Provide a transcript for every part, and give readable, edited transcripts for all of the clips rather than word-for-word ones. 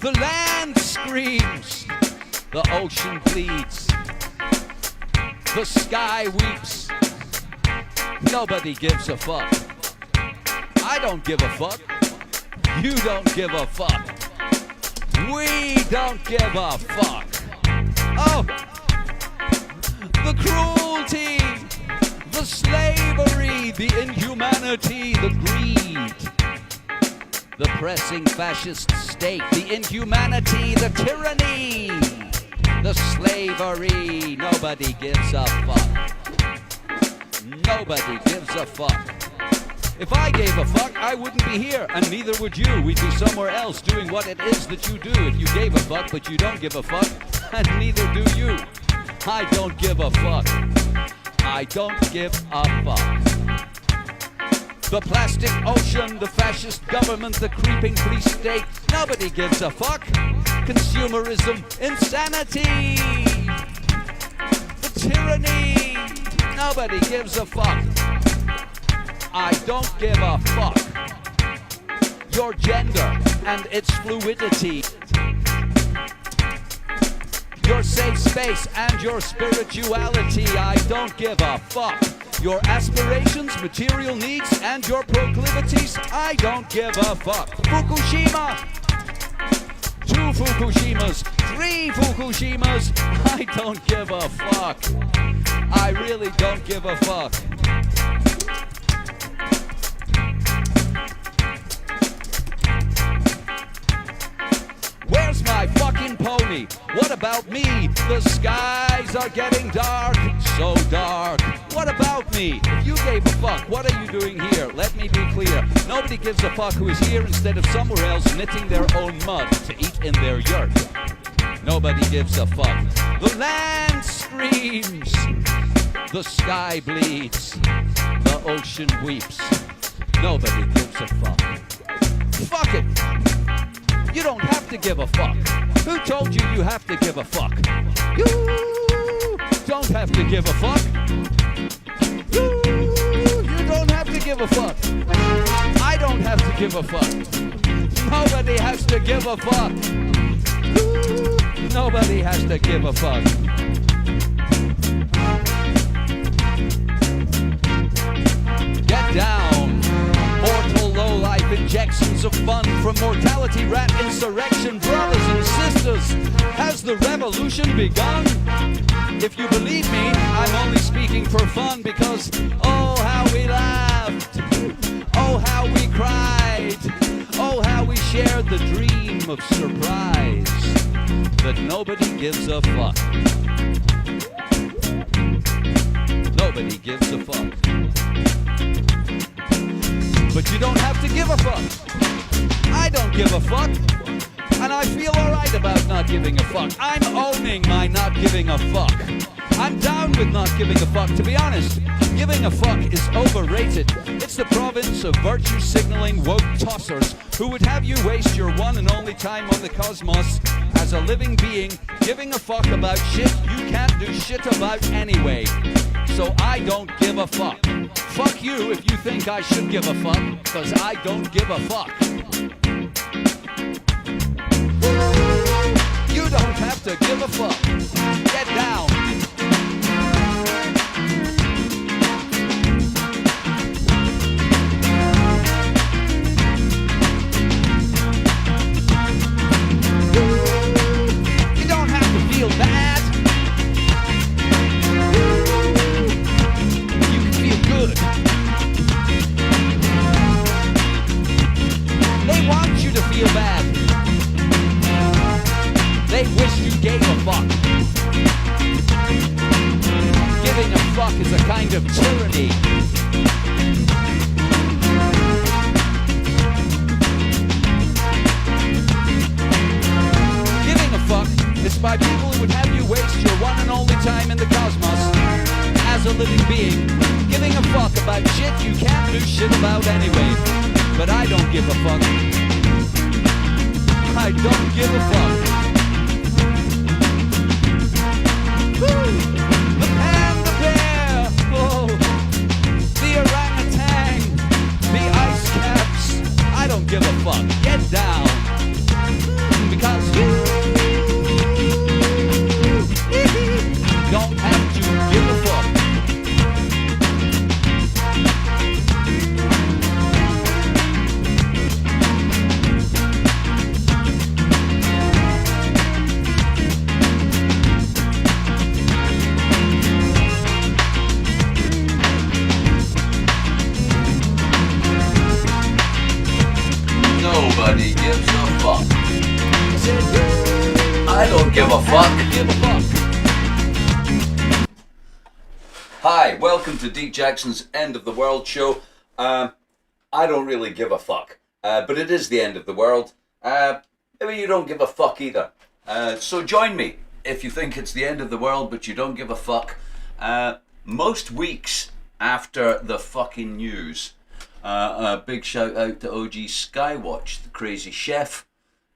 The land screams, the ocean pleads, the sky weeps. Nobody gives a fuck. I don't give a fuck. You don't give a fuck. We don't give a fuck. Oh, the cruelty, the slavery, the inhumanity, the greed, the pressing fascist state, the inhumanity, the tyranny, the slavery. Nobody gives a fuck. Nobody gives a fuck. If I gave a fuck, I wouldn't be here, and neither would you. We'd be somewhere else doing what it is that you do. If you gave a fuck, but you don't give a fuck, and neither do you. I don't give a fuck. I don't give a fuck. The plastic ocean, the fascist government, the creeping police state, nobody gives a fuck. Consumerism, insanity, the tyranny, nobody gives a fuck. I don't give a fuck. Your gender and its fluidity, your safe space and your spirituality, I don't give a fuck. Your aspirations, material needs, and your proclivities, I don't give a fuck. Fukushima, 2 Fukushimas, 3 Fukushimas, I don't give a fuck. I really don't give a fuck. Where's my fucking pony? What about me? The skies are getting dark, so dark. What about me? If you gave a fuck, what are you doing here? Let me be clear. Nobody gives a fuck who is here instead of somewhere else knitting their own mud to eat in their yurt. Nobody gives a fuck. The land screams. The sky bleeds. The ocean weeps. Nobody gives a fuck. Fuck it. You don't have to give a fuck. Who told you you have to give a fuck? You don't have to give a fuck. You don't have to give a fuck. I don't have to give a fuck. Nobody has to give a fuck. Nobody has to give a fuck. Get down. Mortal low-life injections of fun from mortality rat insurrection. Brothers and sisters, has the revolution begun? If you believe me, I'm only speaking for fun because oh how we laughed, oh how we cried, oh how we shared the dream of surprise. But nobody gives a fuck. Nobody gives a fuck. But you don't have to give a fuck. I don't give a fuck. And I feel alright about not giving a fuck. I'm owning my not giving a fuck. I'm down with not giving a fuck, to be honest. Giving a fuck is overrated. It's the province of virtue signaling woke tossers who would have you waste your one and only time on the cosmos as a living being giving a fuck about shit you can't do shit about anyway. So I don't give a fuck. Fuck you if you think I should give a fuck, cause I don't give a fuck. You don't have to give a fuck. Get down. You don't have to feel bad. Good. They want you to feel bad. They wish you gave a fuck. Giving a fuck is a kind of tyranny. Giving a fuck is by people who would have you waste your one and only time in the cosmos as a living being, giving a fuck about shit you can't do shit about anyway. But I don't give a fuck. I don't give a fuck. Woo! The panda bear, oh, the orangutan, the ice caps. I don't give a fuck. Get down. Because I don't give a fuck. Give a fuck. Hi, welcome to Deek Jackson's End of the World show. I don't really give a fuck, but it is the end of the world. Maybe you don't give a fuck either. So join me if you think it's the end of the world, but you don't give a fuck. Most weeks after the fucking news, a big shout out to OG Skywatch, the crazy chef,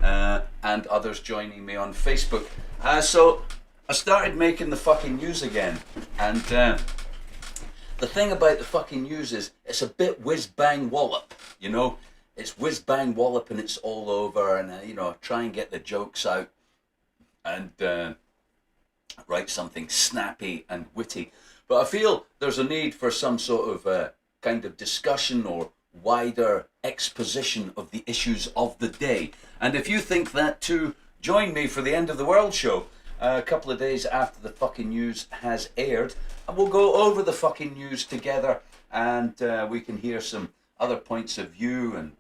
and others joining me on Facebook. So I started making the fucking news again, and the thing about the fucking news is it's a bit whiz bang wallop, you know. It's whiz bang wallop and it's all over, and you know, try and get the jokes out and write something snappy and witty. But I feel there's a need for some sort of kind of discussion or wider exposition of the issues of the day. And if you think that too, join me for the End of the World show a couple of days after the fucking news has aired, and we'll go over the fucking news together, and we can hear some other points of view and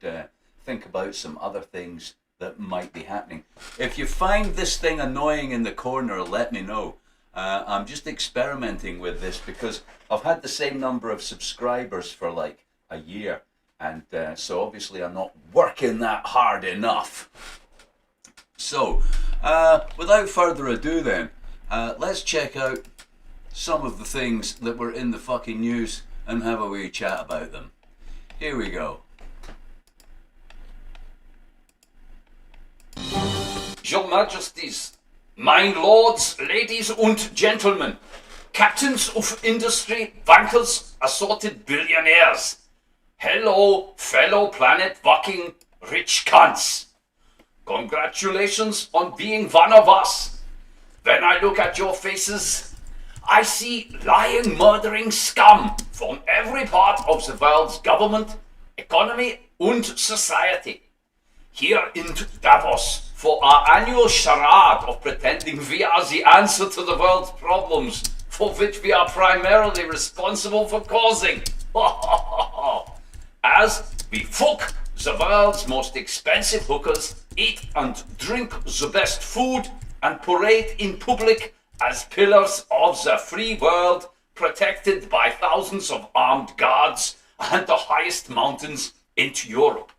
think about some other things that might be happening. If you find this thing annoying in the corner, let me know. I'm just experimenting with this because I've had the same number of subscribers for like a year, and so obviously I'm not working that hard enough. So without further ado then, let's check out some of the things that were in the fucking news and have a wee chat about them. Here we go. Your Majesties, mine lords, ladies and gentlemen, captains of industry, bankers, assorted billionaires. Hello, fellow planet fucking rich cunts. Congratulations on being one of us. When I look at your faces, I see lying, murdering scum from every part of the world's government, economy and society. Here in Davos for our annual charade of pretending we are the answer to the world's problems, for which we are primarily responsible for causing. As we fuck the world's most expensive hookers, eat and drink the best food, and parade in public as pillars of the free world, protected by thousands of armed guards and the highest mountains into Europe.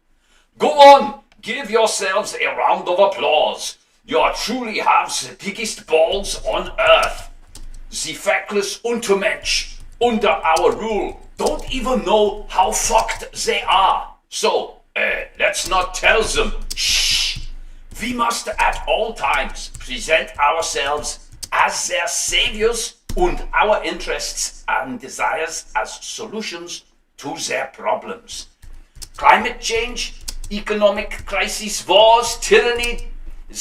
Go on, give yourselves a round of applause. You truly have the biggest balls on earth. The feckless Untermensch under our rule don't even know how fucked they are. So, let's not tell them. Shh. We must at all times present ourselves as their saviors and our interests and desires as solutions to their problems. Climate change, economic crisis, wars, tyranny,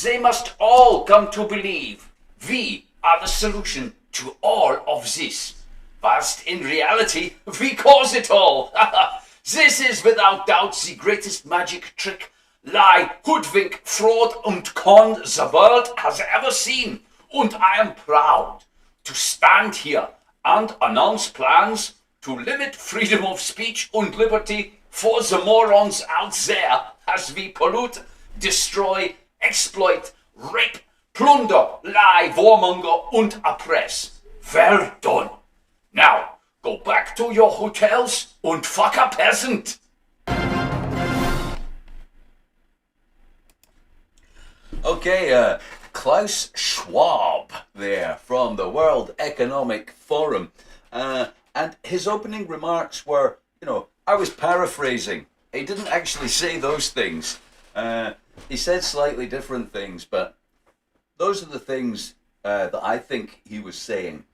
they must all come to believe we are the solution to all of this. Whilst in reality, we cause it all. This is without doubt the greatest magic trick, lie, hoodwink, fraud and con the world has ever seen. And I am proud to stand here and announce plans to limit freedom of speech and liberty for the morons out there as we pollute, destroy, exploit, rape, plunder, lie, warmonger and oppress. Well done. Now, go back to your hotels and fuck a peasant. Okay, Klaus Schwab there from the World Economic Forum. And his opening remarks were, you know, I was paraphrasing. He didn't actually say those things. He said slightly different things, but those are the things that I think he was saying.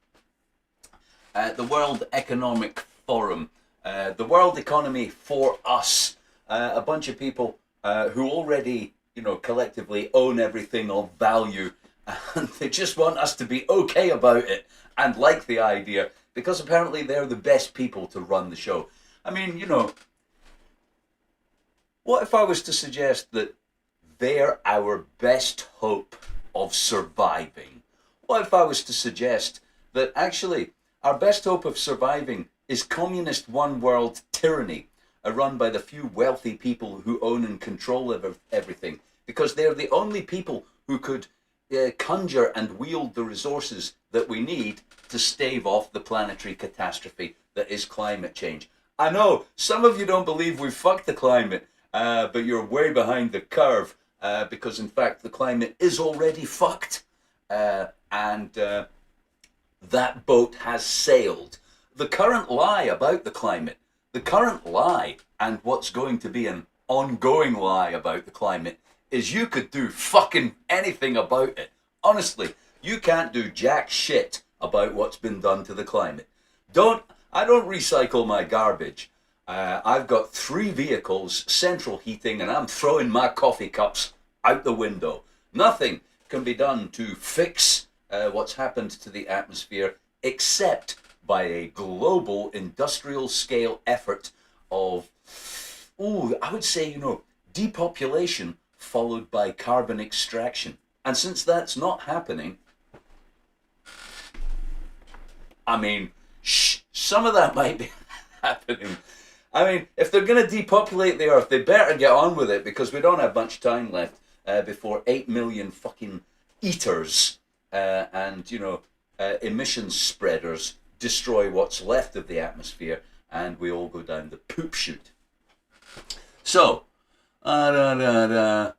The World Economic Forum, the world economy for us, a bunch of people who already, you know, collectively own everything of value, and they just want us to be okay about it and like the idea, because apparently they're the best people to run the show. I mean, you know, what if I was to suggest that they're our best hope of surviving? What if I was to suggest that actually our best hope of surviving is communist one world tyranny, run by the few wealthy people who own and control everything, because they're the only people who could conjure and wield the resources that we need to stave off the planetary catastrophe that is climate change. I know some of you don't believe we've fucked the climate, but you're way behind the curve, because in fact the climate is already fucked, and that boat has sailed. The current lie about the climate, the current lie, and what's going to be an ongoing lie about the climate, is you could do fucking anything about it. Honestly, you can't do jack shit about what's been done to the climate. I don't recycle my garbage. I've got 3 vehicles, central heating, and I'm throwing my coffee cups out the window. Nothing can be done to fix what's happened to the atmosphere except by a global industrial scale effort of, I would say, depopulation followed by carbon extraction. And since that's not happening, I mean, some of that might be happening. I mean, if they're going to depopulate the Earth, they better get on with it, because we don't have much time left before 8 million fucking eaters and emissions spreaders destroy what's left of the atmosphere, and we all go down the poop chute. So, oh,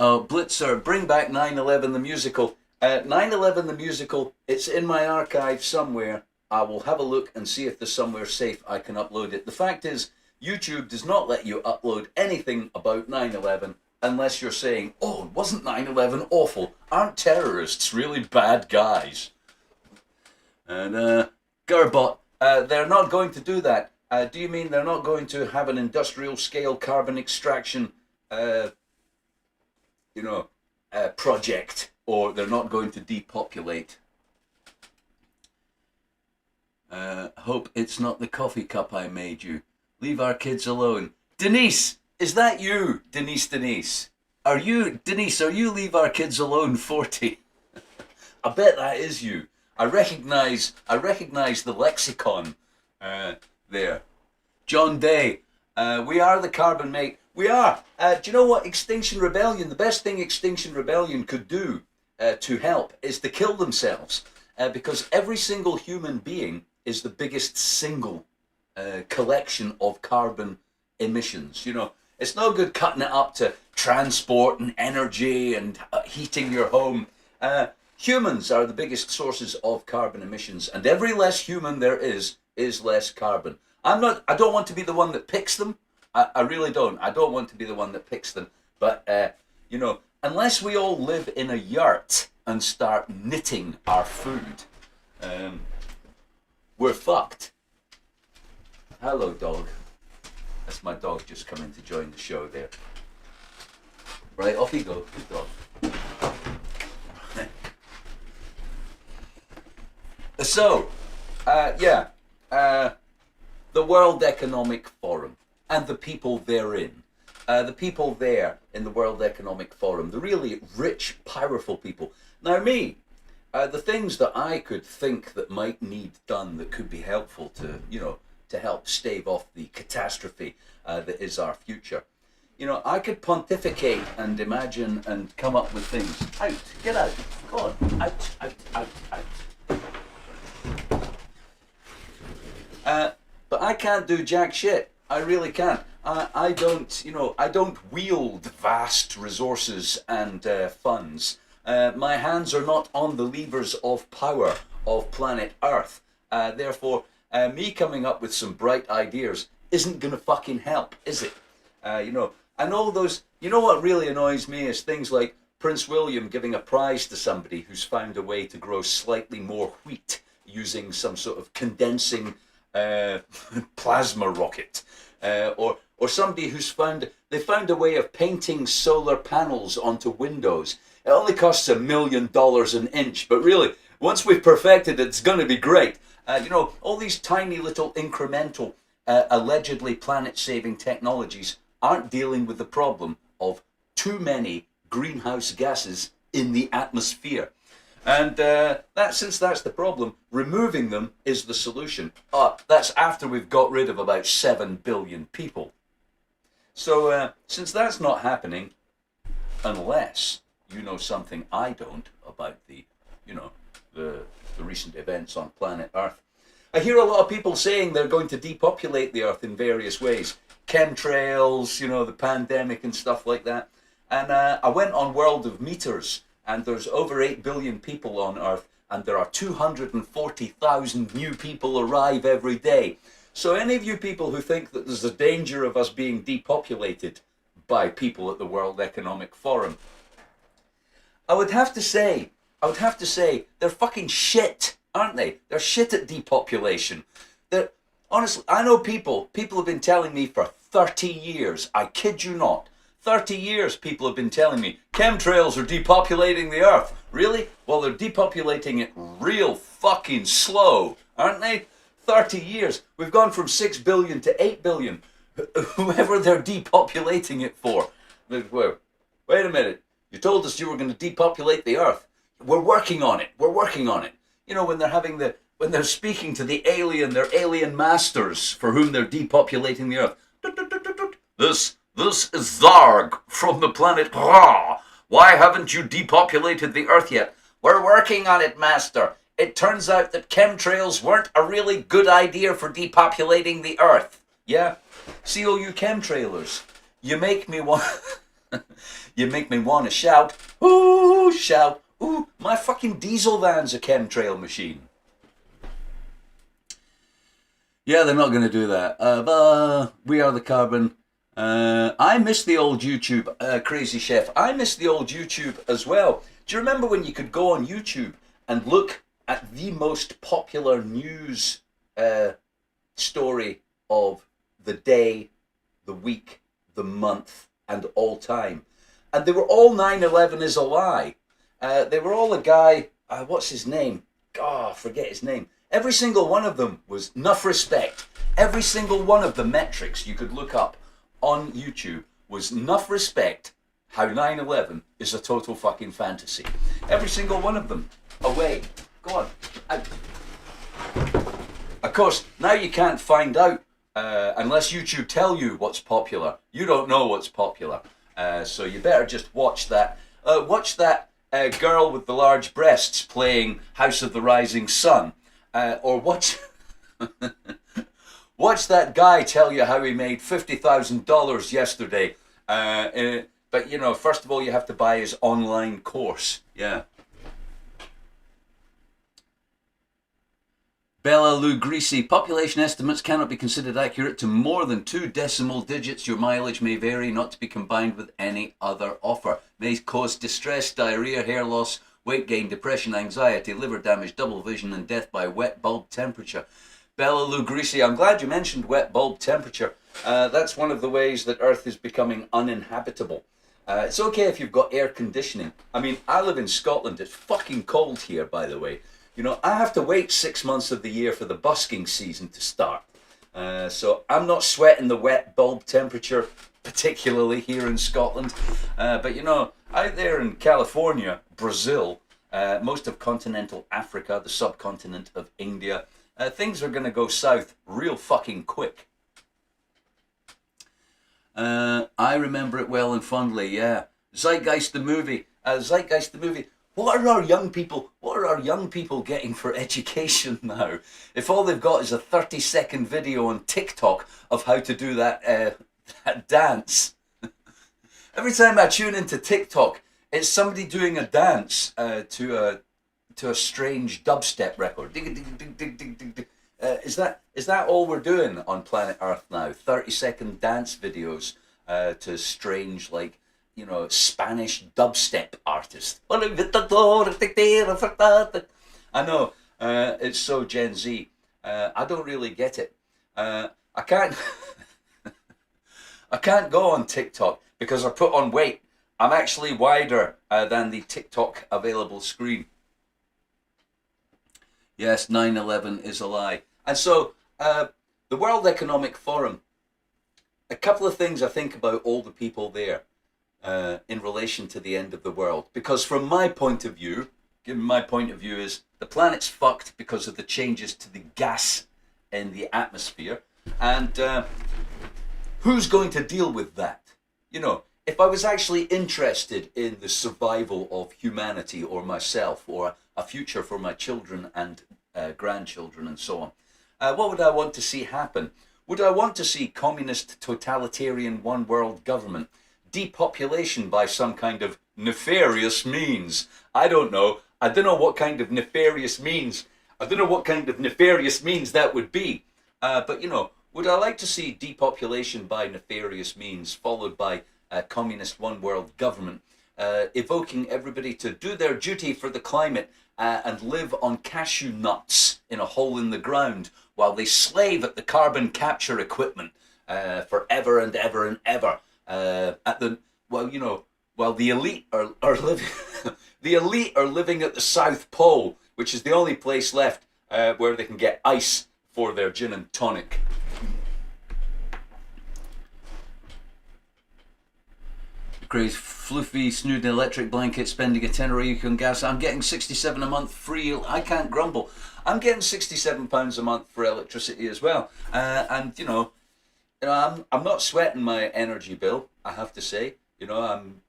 Blitzer, bring back 9/11 the musical. 9/11 the musical, it's in my archive somewhere. I will have a look and see if there's somewhere safe I can upload it. The fact is, YouTube does not let you upload anything about 9/11 unless you're saying, oh, wasn't 9/11 awful? Aren't terrorists really bad guys? And Gerbot, they're not going to do that. Do you mean they're not going to have an industrial scale carbon extraction project, or they're not going to depopulate? Hope it's not the coffee cup I made you. Leave our kids alone. Denise, is that you? Denise. Are you Leave Our Kids Alone 40? I bet that is you. I recognize the lexicon there. John Day, we are the carbon mate. We are. Do you know what? Extinction Rebellion, the best thing Extinction Rebellion could do to help is to kill themselves, because every single human being is the biggest single collection of carbon emissions. It's no good cutting it up to transport and energy and heating your home. Humans are the biggest sources of carbon emissions, and every less human there is less carbon. I don't want to be the one that picks them. I really don't. I don't want to be the one that picks them. But, unless we all live in a yurt and start knitting our food, we're fucked. Hello, dog. That's my dog just coming to join the show there. Right, off you go. Good dog. So, the World Economic Forum and the people therein. The people there in the World Economic Forum, the really rich, powerful people. Now me, the things that I could think that might need done that could be helpful to help stave off the catastrophe that is our future. I could pontificate and imagine and come up with things. Out, get out, go on, out. But I can't do jack shit. I really can't. I don't wield vast resources and funds. My hands are not on the levers of power of planet Earth. Therefore, me coming up with some bright ideas isn't going to fucking help, is it? And all those, what really annoys me is things like Prince William giving a prize to somebody who's found a way to grow slightly more wheat using some sort of condensing plasma rocket, or somebody who's found a way of painting solar panels onto windows. It only costs $1 million an inch, but really, once we've perfected it, it's going to be great. All these tiny little incremental, allegedly planet-saving technologies aren't dealing with the problem of too many greenhouse gases in the atmosphere. And since that's the problem, removing them is the solution. That's after we've got rid of about 7 billion people. So since that's not happening, unless you know something I don't about the, you know, the recent events on planet Earth. I hear a lot of people saying they're going to depopulate the Earth in various ways. Chemtrails, you know, the pandemic and stuff like that. And I went on World of Meters, and there's over 8 billion people on Earth, and there are 240,000 new people arrive every day. So any of you people who think that there's a danger of us being depopulated by people at the World Economic Forum, I would have to say, they're fucking shit, aren't they? They're shit at depopulation. They're, honestly, I know people have been telling me for 30 years, I kid you not, 30 years people have been telling me, chemtrails are depopulating the Earth. Really? Well, they're depopulating it real fucking slow, aren't they? 30 years. We've gone from 6 billion to 8 billion. Whoever they're depopulating it for. Wait a minute. You told us you were going to depopulate the Earth. We're working on it. We're working on it. You know, when they're speaking to the alien, their alien masters for whom they're depopulating the Earth. This is Zarg from the planet Ra. Why haven't you depopulated the Earth yet? We're working on it, Master. It turns out that chemtrails weren't a really good idea for depopulating the Earth. Yeah? See all you chemtrailers. You make me want... You make me want to shout. Ooh, shout. Ooh, my fucking diesel van's a chemtrail machine. Yeah, they're not going to do that. But we are the carbon. I miss the old YouTube, Crazy Chef. I miss the old YouTube as well. Do you remember when you could go on YouTube and look at the most popular news story of the day, the week, the month, and all time? And they were all 9/11 is a lie. They were all a guy, what's his name? Oh, I forget his name. Every single one of them was enough respect. Every single one of the metrics you could look up on YouTube was enough respect how 9/11 is a total fucking fantasy. Every single one of them. Away. Go on. Out. Of course, now you can't find out unless YouTube tell you what's popular. You don't know what's popular. So you better just watch that. Watch that girl with the large breasts playing House of the Rising Sun. Or watch... Watch that guy tell you how he made $50,000 yesterday. But, you know, first of all, you have to buy his online course. Yeah. Bella Lou Greasy. Population estimates cannot be considered accurate to more than 2 decimal digits. Your mileage may vary, not to be combined with any other offer. May cause distress, diarrhea, hair loss, weight gain, depression, anxiety, liver damage, double vision, and death by wet bulb temperature. Bella Lou Greasy, I'm glad you mentioned wet bulb temperature. That's one of the ways that Earth is becoming uninhabitable. It's okay if you've got air conditioning. I mean, I live in Scotland. It's fucking cold here, by the way. You know, I have to wait 6 months of the year for the busking season to start. So I'm not sweating the wet bulb temperature, particularly here in Scotland. But, you know, out there in California, Brazil, most of continental Africa, the subcontinent of India, things are going to go south real fucking quick. I remember it well and fondly, yeah. Zeitgeist the movie. What are our young people getting for education now? If all they've got is a 30-second video on TikTok of how to do that dance. Every time I tune into TikTok, it's somebody doing a dance to a strange dubstep record. Is that all we're doing on planet Earth now? 30-second dance videos to strange, like, you know, Spanish dubstep artists. I know, it's so Gen Z. I don't really get it. I can't go on TikTok because I put on weight. I'm actually wider than the TikTok available screen. Yes, 9/11 is a lie. And so, the World Economic Forum, a couple of things I think about all the people there in relation to the end of the world. Because from my point of view, is the planet's fucked because of the changes to the gas in the atmosphere. And who's going to deal with that? You know, if I was actually interested in the survival of humanity or myself or a future for my children and grandchildren and so on, what would I want to see happen? Would I want to see communist, totalitarian, one world government? Depopulation by some kind of nefarious means? I don't know. I don't know what kind of nefarious means. I don't know what kind of nefarious means that would be. But, you know, would I like to see depopulation by nefarious means followed by a communist one world government, evoking everybody to do their duty for the climate and live on cashew nuts in a hole in the ground while they slave at the carbon capture equipment forever and ever and ever. While the elite are living, the elite are living at the South Pole, which is the only place left where they can get ice for their gin and tonic. Grey's floofy, snood electric blanket, spending a tenner a week on gas. I'm getting 67 a month free. I can't grumble. I'm getting £67 a month for electricity as well. And I'm not sweating my energy bill, I have to say. I'm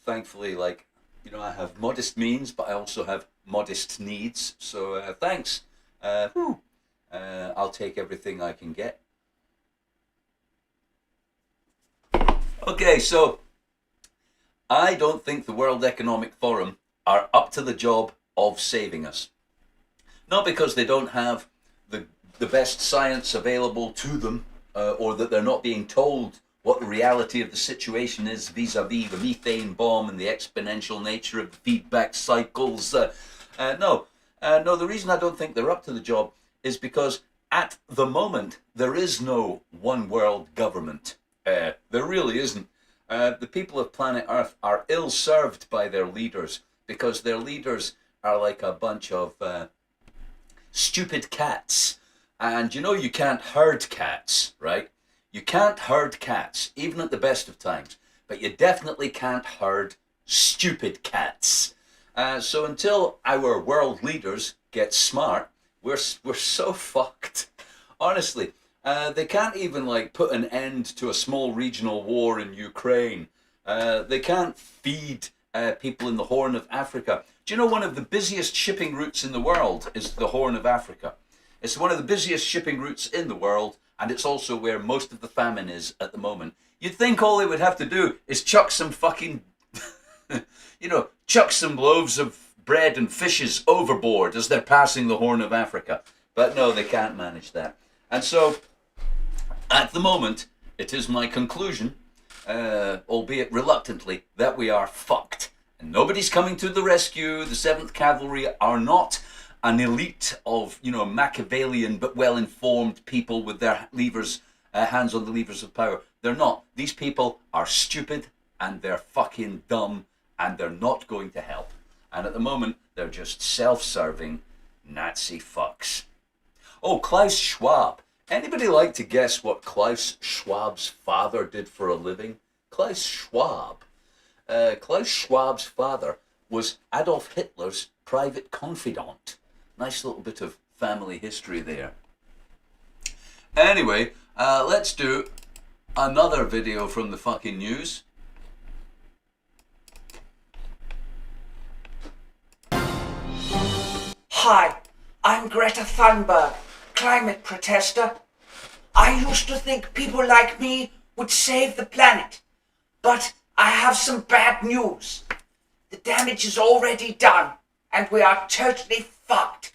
thankfully, I have modest means, but I also have modest needs. So thanks. I'll take everything I can get. Okay, so I don't think the World Economic Forum are up to the job of saving us. Not because they don't have the best science available to them, or that they're not being told what the reality of the situation is vis-a-vis the methane bomb and the exponential nature of the feedback cycles. No, the reason I don't think they're up to the job is because at the moment there is no one world government. There really isn't. The people of planet Earth are ill-served by their leaders because their leaders are like a bunch of stupid cats. And you can't herd cats, right? You can't herd cats, even at the best of times. But you definitely can't herd stupid cats. So until our world leaders get smart, we're so fucked. Honestly. They can't even put an end to a small regional war in Ukraine. They can't feed people in the Horn of Africa. Do you know one of the busiest shipping routes in the world is the Horn of Africa? It's one of the busiest shipping routes in the world, and it's also where most of the famine is at the moment. You'd think all they would have to do is chuck some fucking, chuck some loaves of bread and fishes overboard as they're passing the Horn of Africa. But no, they can't manage that. And so, at the moment, it is my conclusion, albeit reluctantly, that we are fucked. And nobody's coming to the rescue. The 7th Cavalry are not an elite of, Machiavellian but well-informed people with their hands on the levers of power. They're not. These people are stupid and they're fucking dumb and they're not going to help. And at the moment, they're just self-serving Nazi fucks. Oh, Klaus Schwab. Anybody like to guess what Klaus Schwab's father did for a living? Klaus Schwab. Klaus Schwab's father was Adolf Hitler's private confidant. Nice little bit of family history there. Anyway, let's do another video from the fucking news. Hi, I'm Greta Thunberg, climate protester. I used to think people like me would save the planet, but I have some bad news. The damage is already done, and we are totally fucked.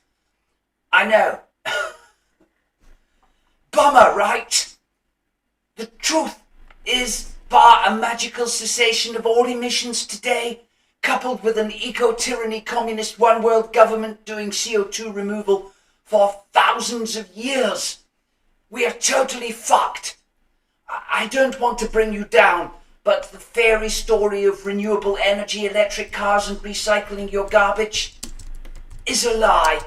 I know. Bummer, right? The truth is, bar a magical cessation of all emissions today, coupled with an eco-tyranny communist one-world government doing CO2 removal for thousands of years, we are totally fucked. I don't want to bring you down, but the fairy story of renewable energy, electric cars and recycling your garbage is a lie.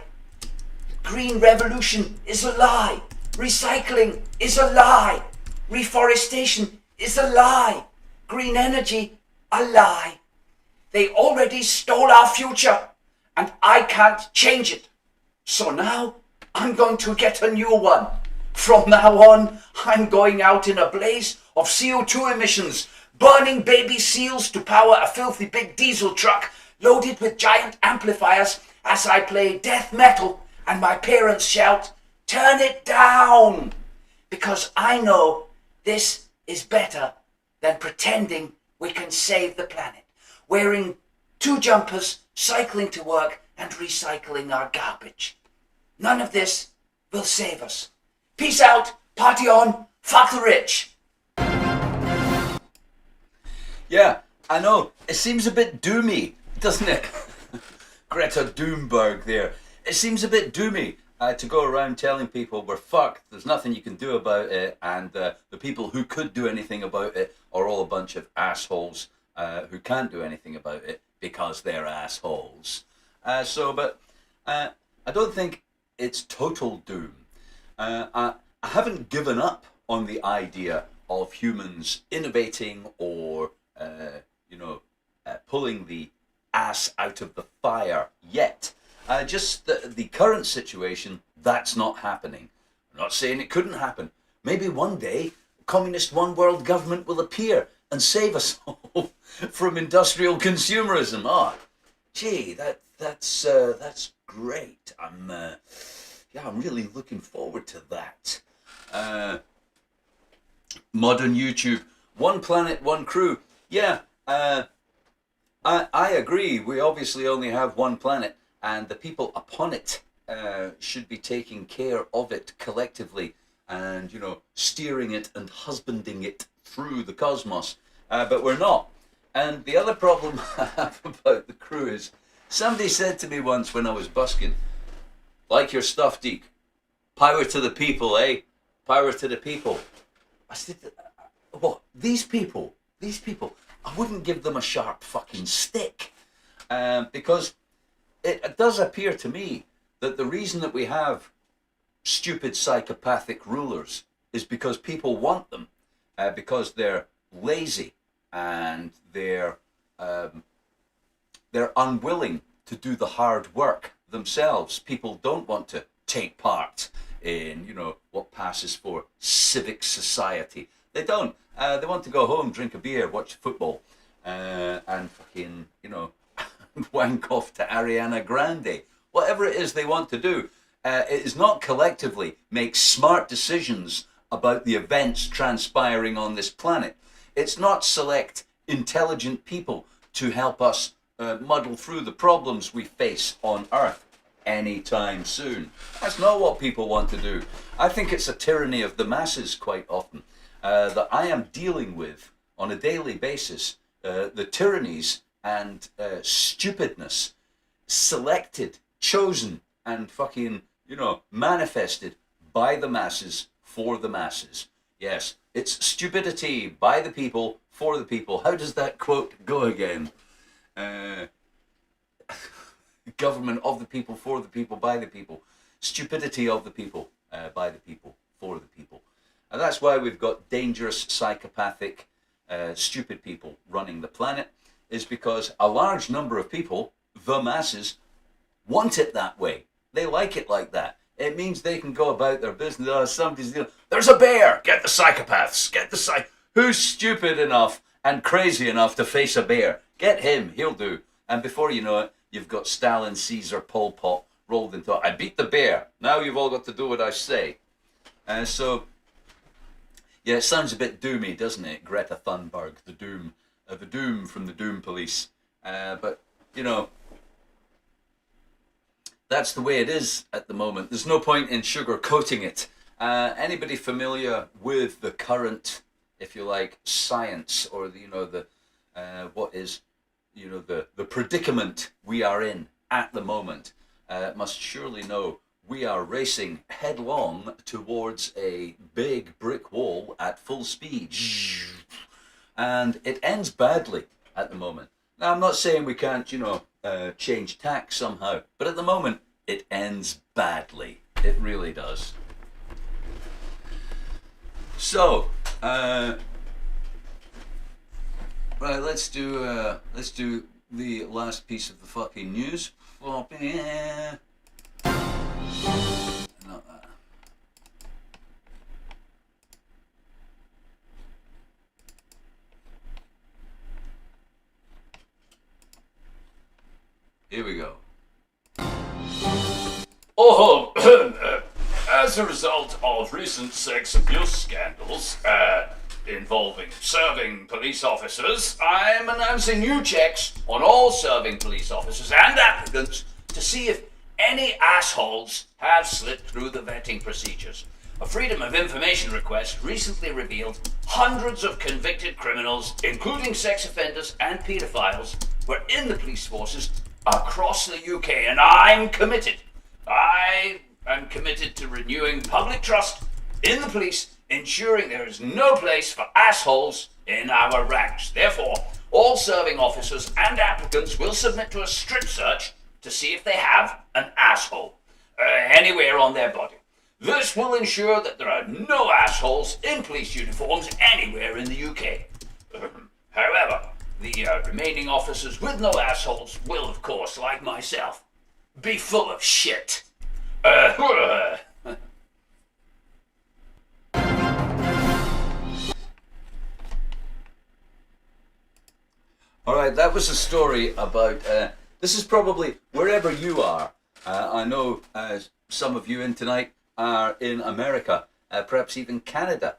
Green revolution is a lie. Recycling is a lie. Reforestation is a lie. Green energy, a lie. They already stole our future, and I can't change it. So now, I'm going to get a new one. From now on, I'm going out in a blaze of CO2 emissions, burning baby seals to power a filthy big diesel truck loaded with giant amplifiers as I play death metal and my parents shout, "Turn it down!" Because I know this is better than pretending we can save the planet, wearing 2 jumpers, cycling to work and recycling our garbage. None of this will save us. Peace out, party on, fuck the rich. Yeah, I know. It seems a bit doomy, doesn't it? Greta Doomberg there. It seems a bit doomy to go around telling people we're fucked, there's nothing you can do about it, and the people who could do anything about it are all a bunch of assholes who can't do anything about it because they're assholes. But I don't think it's total doom. I haven't given up on the idea of humans innovating or pulling the ass out of the fire yet. Just the current situation, that's not happening. I'm not saying it couldn't happen. Maybe one day, communist one world government will appear and save us all from industrial consumerism. Oh, gee, that's great. I'm really looking forward to that. Modern YouTube, one planet, one crew. Yeah, I agree. We obviously only have one planet, and the people upon it should be taking care of it collectively and, steering it and husbanding it through the cosmos. But we're not. And the other problem I have about the crew is, somebody said to me once when I was busking, "Like your stuff, Deek. Power to the people, eh? Power to the people." I said, what? These people, I wouldn't give them a sharp fucking stick. Because it does appear to me that the reason that we have stupid psychopathic rulers is because people want them, because they're lazy and they're unwilling to do the hard work themselves. People don't want to take part in, what passes for civic society. They don't. They want to go home, drink a beer, watch football, and fucking, wank off to Ariana Grande. Whatever it is they want to do. It is not collectively make smart decisions about the events transpiring on this planet. It's not select intelligent people to help us muddle through the problems we face on Earth anytime soon. That's not what people want to do. I think it's a tyranny of the masses quite often that I am dealing with on a daily basis. The tyrannies and stupidness selected, chosen, and fucking, manifested by the masses for the masses. Yes, it's stupidity by the people for the people. How does that quote go again? Government of the people, for the people, by the people. Stupidity of the people, by the people, for the people. And that's why we've got dangerous, psychopathic, stupid people running the planet, is because a large number of people, the masses, want it that way. They like it like that. It means they can go about their business. Oh, somebody's, there's a bear! Get the psychopaths! Who's stupid enough and crazy enough to face a bear? Get him, he'll do. And before you know it, you've got Stalin, Caesar, Pol Pot rolled into it. I beat the bear. Now you've all got to do what I say. Yeah, it sounds a bit doomy, doesn't it? Greta Thunberg, the doom from the Doom Police. But, that's the way it is at the moment. There's no point in sugarcoating it. Anybody familiar with the current, if you like, science or the predicament we are in at the moment, must surely know we are racing headlong towards a big brick wall at full speed. And it ends badly at the moment. Now, I'm not saying we can't, change tack somehow, but at the moment, it ends badly. It really does. So, right, let's do the last piece of the fucking news. Not that. Here we go. Oh, as a result of recent sex abuse scandals involving serving police officers, I am announcing new checks on all serving police officers and applicants to see if any assholes have slipped through the vetting procedures. A Freedom of Information request recently revealed hundreds of convicted criminals, including sex offenders and paedophiles, were in the police forces across the UK, and I'm committed. I am committed to renewing public trust in the police, ensuring there is no place for assholes in our ranks. Therefore, all serving officers and applicants will submit to a strip search to see if they have an asshole anywhere on their body. This will ensure that there are no assholes in police uniforms anywhere in the UK. However, the remaining officers with no assholes will, of course, like myself, be full of shit. All right, that was a story about, this is probably wherever you are. I know some of you in tonight are in America, perhaps even Canada.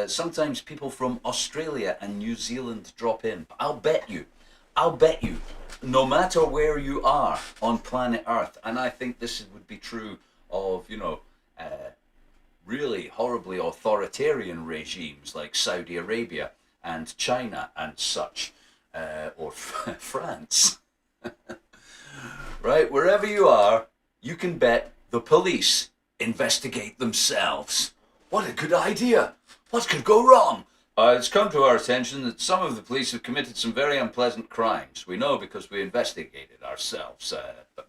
Sometimes people from Australia and New Zealand drop in. I'll bet you, no matter where you are on planet Earth, and I think this would be true of, really horribly authoritarian regimes like Saudi Arabia and China and such, or France. Right, wherever you are, you can bet the police investigate themselves. What a good idea! What could go wrong? It's come to our attention that some of the police have committed some very unpleasant crimes. We know because we investigated ourselves. But,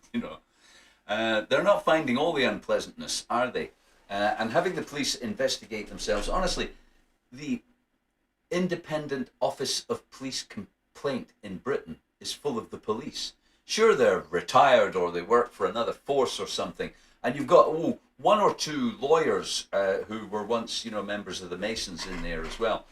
they're not finding all the unpleasantness, are they? And having the police investigate themselves, honestly, the Independent Office of Police Complaint in Britain is full of the police. Sure, they're retired or they work for another force or something, and you've got one or two lawyers who were once, members of the Masons in there as well.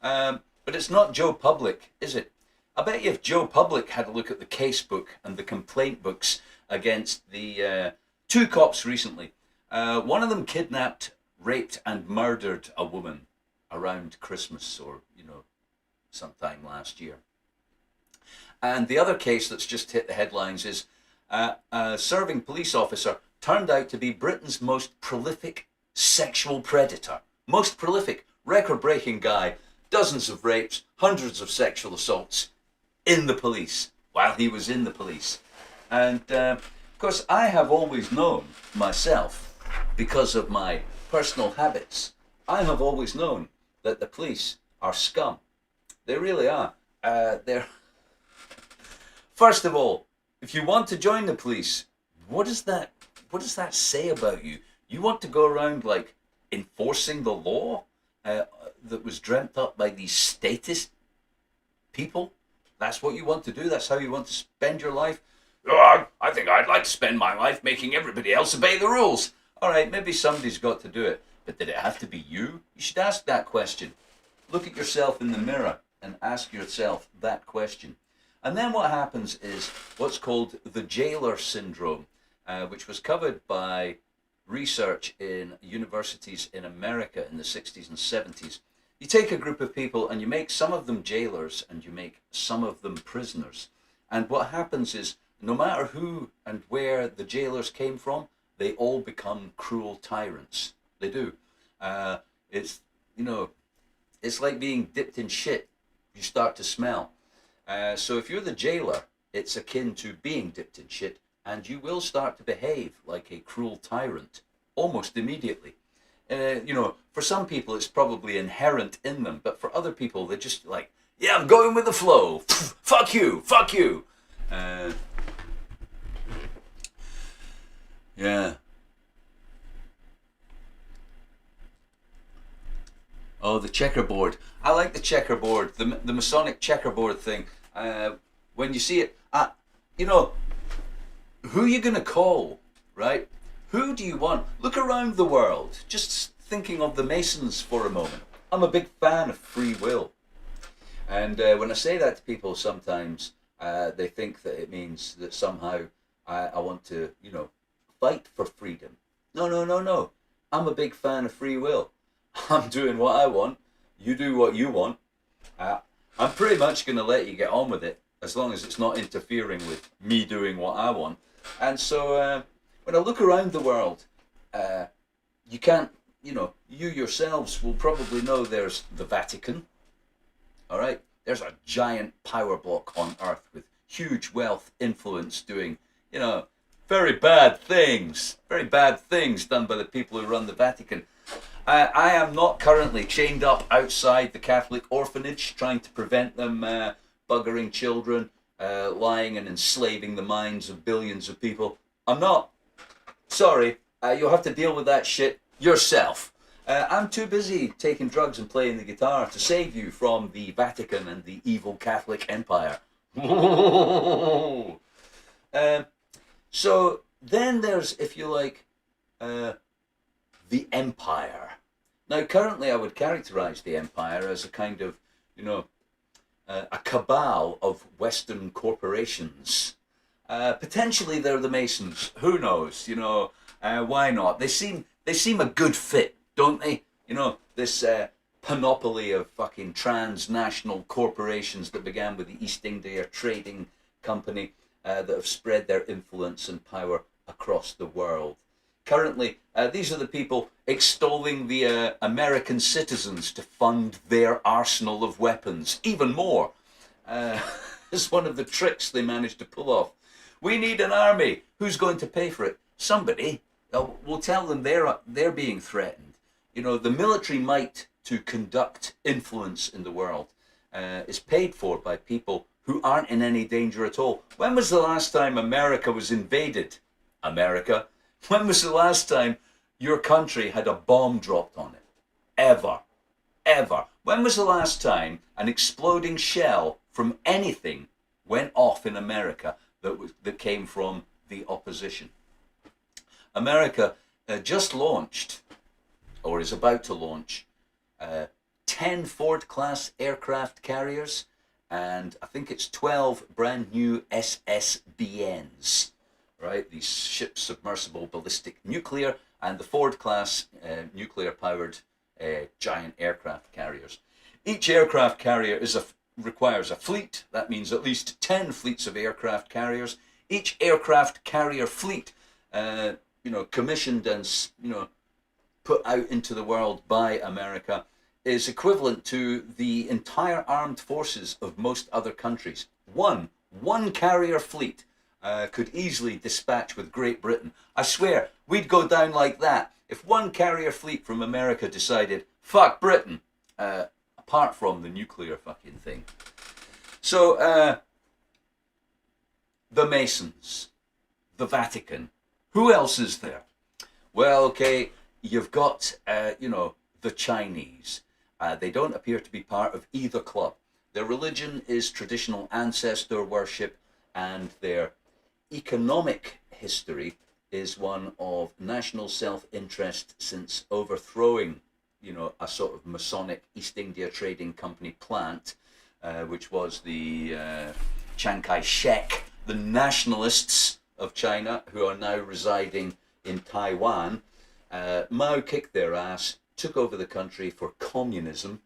But it's not Joe Public, is it? I bet you if Joe Public had a look at the case book and the complaint books against the two cops recently, one of them kidnapped, raped and murdered a woman around Christmas or, sometime last year. And the other case that's just hit the headlines is a serving police officer turned out to be Britain's most prolific sexual predator. Most prolific, record-breaking guy, dozens of rapes, hundreds of sexual assaults in the police, while he was in the police. And of course, I have always known myself, because of my personal habits, I have always known that the police are scum. They really are. They're... First of all, if you want to join the police, what does that say about you? You want to go around like enforcing the law that was dreamt up by these statist people? That's what you want to do? That's how you want to spend your life? Oh, I think I'd like to spend my life making everybody else obey the rules. All right, maybe somebody's got to do it, but did it have to be you? You should ask that question. Look at yourself in the mirror and ask yourself that question. And then what happens is what's called the jailer syndrome, which was covered by research in universities in America in the 60s and 70s. You take a group of people and you make some of them jailers and you make some of them prisoners. And what happens is no matter who and where the jailers came from, they all become cruel tyrants. They do. It's like being dipped in shit. You start to smell. So if you're the jailer, it's akin to being dipped in shit, and you will start to behave like a cruel tyrant almost immediately. For some people it's probably inherent in them, but for other people they're just like, yeah, I'm going with the flow. Fuck you. Yeah. Oh, the checkerboard. I like the checkerboard, the Masonic checkerboard thing. When you see it, who are you going to call, right? Who do you want? Look around the world, just thinking of the Masons for a moment. I'm a big fan of free will. And when I say that to people sometimes, They think that it means that somehow I want to, fight for freedom. No, no, no, no. I'm a big fan of free will. I'm doing what I want. You do what you want. I'm pretty much going to let you get on with it as long as it's not interfering with me doing what I want. And so when I look around the world, you can't, you yourselves will probably know there's the Vatican. All right. There's a giant power block on Earth with huge wealth, influence, doing, very bad things done by the people who run the Vatican. I am not currently chained up outside the Catholic orphanage trying to prevent them buggering children, lying and enslaving the minds of billions of people. I'm not. Sorry, you'll have to deal with that shit yourself. I'm too busy taking drugs and playing the guitar to save you from the Vatican and the evil Catholic Empire. So then there's, if you like, the Empire. Now, currently I would characterize the Empire as a kind of, a cabal of Western corporations. Potentially they're the Masons. Who knows? Why not? They seem a good fit, don't they? This panoply of fucking transnational corporations that began with the East India Trading Company that have spread their influence and power across the world. Currently, these are the people extolling the American citizens to fund their arsenal of weapons. Even more. It's one of the tricks they managed to pull off. We need an army. Who's going to pay for it? Somebody. We'll tell them they're being threatened. The military might to conduct influence in the world is paid for by people who aren't in any danger at all. When was the last time America was invaded? America. When was the last time your country had a bomb dropped on it? Ever. Ever. When was the last time an exploding shell from anything went off in America that came from the opposition? America just launched, or is about to launch, 10 Ford-class aircraft carriers, and I think it's 12 brand new SSBNs, right? These ships, submersible ballistic nuclear, and the Ford-class nuclear-powered giant aircraft carriers. Each aircraft carrier requires a fleet. That means at least 10 fleets of aircraft carriers. Each aircraft carrier fleet, commissioned and, put out into the world by America, is equivalent to the entire armed forces of most other countries. One carrier fleet could easily dispatch with Great Britain. I swear, we'd go down like that if one carrier fleet from America decided, fuck Britain, apart from the nuclear fucking thing. So, the Masons, the Vatican, who else is there? Well, okay, you've got, the Chinese. They don't appear to be part of either club. Their religion is traditional ancestor worship, and their economic history is one of national self-interest since overthrowing, a sort of Masonic East India Trading Company plant, which was the Chiang Kai-shek, the nationalists of China, who are now residing in Taiwan. Mao kicked their ass, took over the country for communism,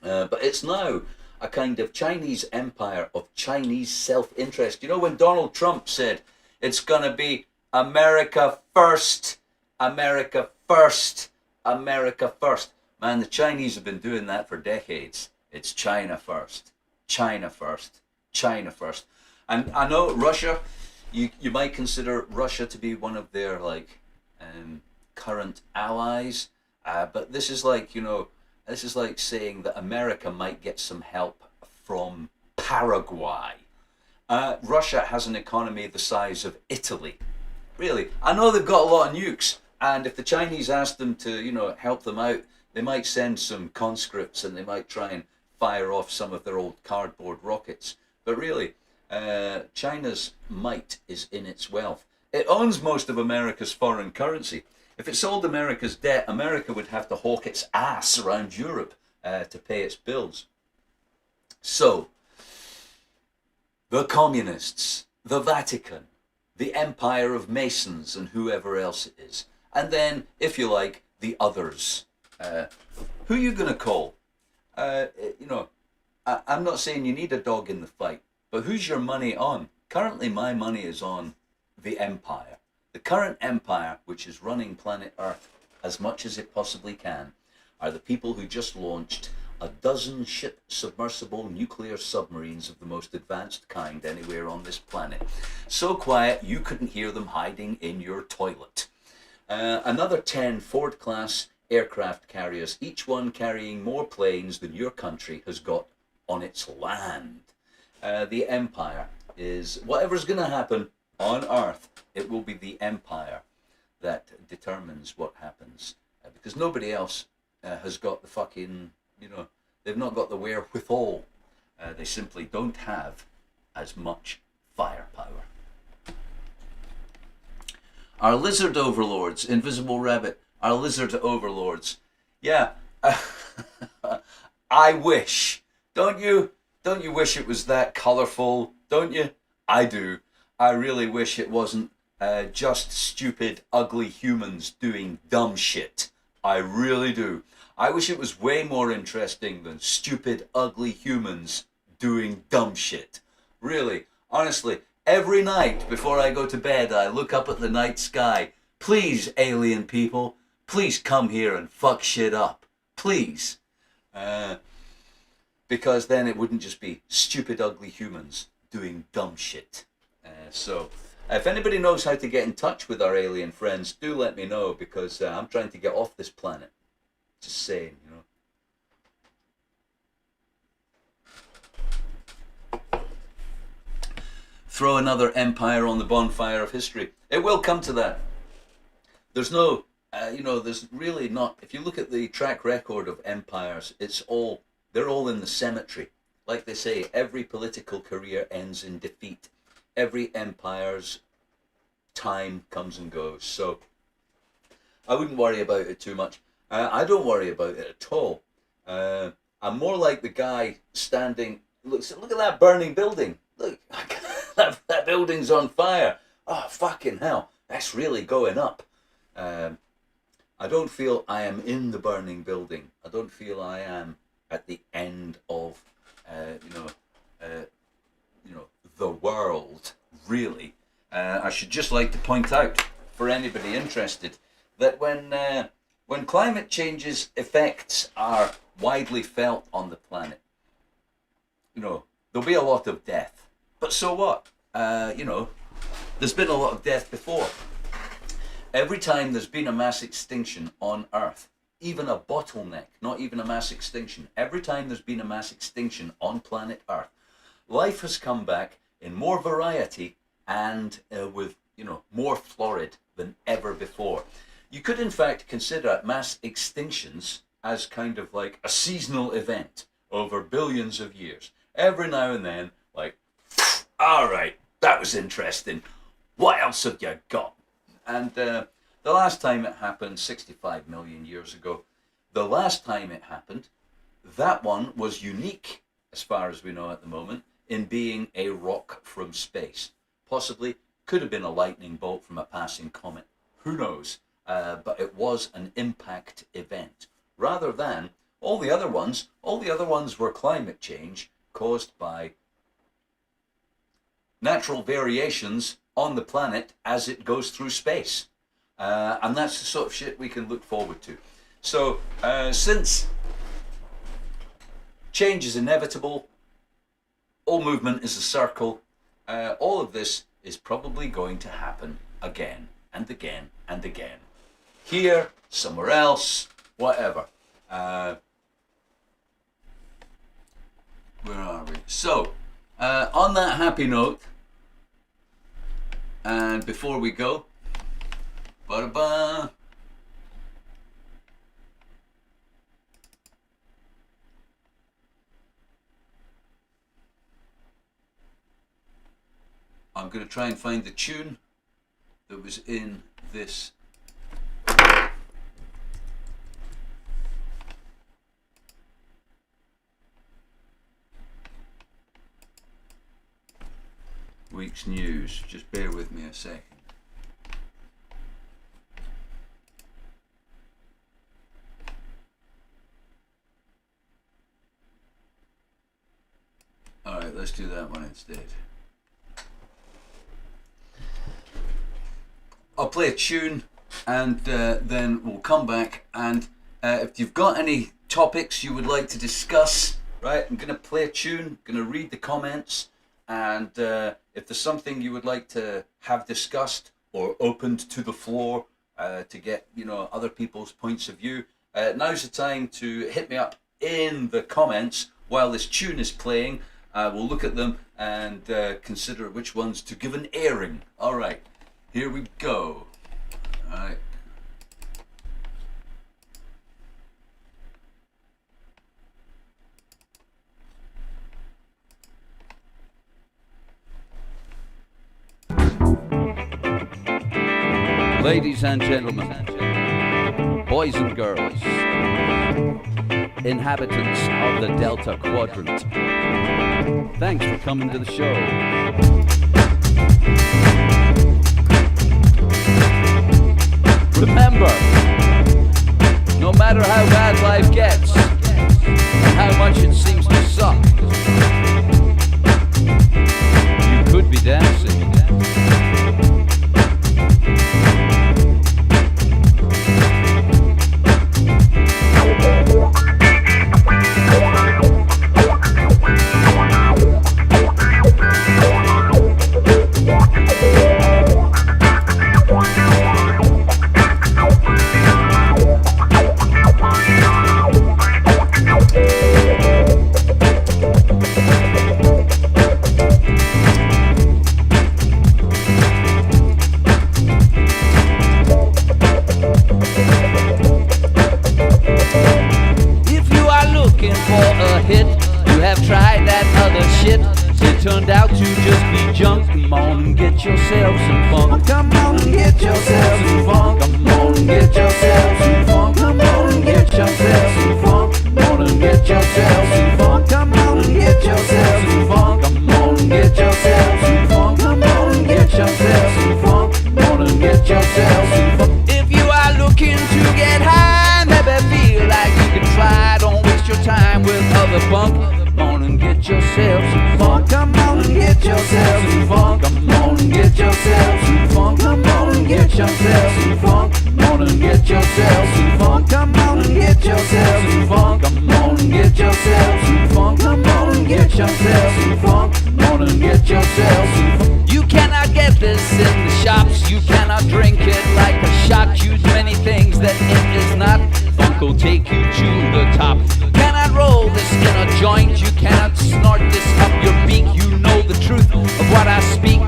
but it's now a kind of Chinese empire of Chinese self-interest. When Donald Trump said, it's going to be America first, America first, America first. Man, the Chinese have been doing that for decades. It's China first, China first, China first. And I know Russia, you might consider Russia to be one of their current allies, but this is like saying that America might get some help from Paraguay. Russia has an economy the size of Italy. Really, I know they've got a lot of nukes, and if the Chinese asked them to, help them out, they might send some conscripts and they might try and fire off some of their old cardboard rockets. But really, China's might is in its wealth. It owns most of America's foreign currency. If it sold America's debt, America would have to hawk its ass around Europe to pay its bills. So, the communists, the Vatican, the Empire of Masons, and whoever else it is. And then, if you like, the others. Who are you going to call? You know, I'm not saying you need a dog in the fight, but who's your money on? Currently, my money is on the Empire. The current Empire, which is running planet Earth as much as it possibly can, are the people who just launched a dozen ship submersible nuclear submarines of the most advanced kind anywhere on this planet. So quiet you couldn't hear them hiding in your toilet. Another 10 Ford-class aircraft carriers, each one carrying more planes than your country has got on its land. The Empire is, whatever's going to happen on Earth, it will be the Empire that determines what happens. Because nobody else has got the fucking, you know, they've not got the wherewithal. They simply don't have as much firepower. Our lizard overlords, Invisible Rabbit, our lizard overlords. Yeah, I wish. Don't you? Don't you wish it was that colourful? Don't you? I do. I really wish it wasn't just stupid, ugly humans doing dumb shit. I really do. I wish it was way more interesting than stupid, ugly humans doing dumb shit. Really, honestly, every night before I go to bed, I look up at the night sky. Please, alien people, please come here and fuck shit up. Please. Because then it wouldn't just be stupid, ugly humans doing dumb shit. So, if anybody knows how to get in touch with our alien friends, do let me know, because I'm trying to get off this planet. Just saying, you know. Throw another empire on the bonfire of history. It will come to that. There's no, you know, there's really not, if you look at the track record of empires, they're all in the cemetery. Like they say, every political career ends in defeat. Every empire's time comes and goes. So I wouldn't worry about it too much. I don't worry about it at all. I'm more like the guy standing, look at that burning building. Look, that building's on fire. Oh, fucking hell. That's really going up. I don't feel I am in the burning building. I don't feel I am at the end of, the world, really. I should just like to point out, for anybody interested, that when climate change's effects are widely felt on the planet, you know, there'll be a lot of death. But so what? You know, there's been a lot of death before. Every time there's been a mass extinction on Earth, even a bottleneck, not even a mass extinction, every time there's been a mass extinction on planet Earth, life has come back in more variety and with, you know, more florid than ever before. You could in fact consider mass extinctions as kind of like a seasonal event over billions of years. Every now and then, like, all right, that was interesting. What else have you got? And the last time it happened, 65 million years ago, the last time it happened, that one was unique, as far as we know at the moment, in being a rock from space. Possibly could have been a lightning bolt from a passing comet. Who knows? But it was an impact event. Rather than all the other ones were climate change caused by natural variations on the planet as it goes through space. And that's the sort of shit we can look forward to. So, since change is inevitable, all movement is a circle, all of this is probably going to happen again and again and again. Here, somewhere else, whatever. Where are we? So, on that happy note, and before we go, ba-da-ba, I'm going to try and find the tune that was in this. week's news. Just bear with me a second. Alright, let's do that one instead. I'll play a tune and then we'll come back, and if you've got any topics you would like to discuss, right, I'm going to play a tune, going to read the comments, and if there's something you would like to have discussed or opened to the floor to get, you know, other people's points of view, now's the time to hit me up in the comments while this tune is playing. We'll look at them and consider which ones to give an airing. All right, here we go. All right. Ladies and gentlemen, boys and girls, inhabitants of the Delta Quadrant, thanks for coming to the show. Remember, no matter how bad life gets and how much it seems to suck, you could be dancing. Turned out to just be junk. Come on and get yourself some funk. Come on and get yourself some funk. Come on and get yourself some funk. Come on and get yourself some funk. Come on and get yourself some funk. Come on and get yourself some funk. Come on and get yourself some funk. Come on and get yourself some funk. Come on and get yourself some funk. If you are looking to get high, maybe feel like you can try. Don't waste your time with other bunk. Come on and get yourself some funk. Come on and get yourself some funk. Come on and get yourself some funk. Come on and get yourself some funk. Come on and get yourself some funk. Come on and get yourself some funk. Come on and get yourself some funk. Come on and get yourself some funk. Come on and get yourself some funk. You cannot get this in the shops. You cannot drink it like a shot. Use many things that it is not. Funk will take you to the top. Cannot roll this in a joint. You cannot snort this up your beak. You know the truth of what I speak.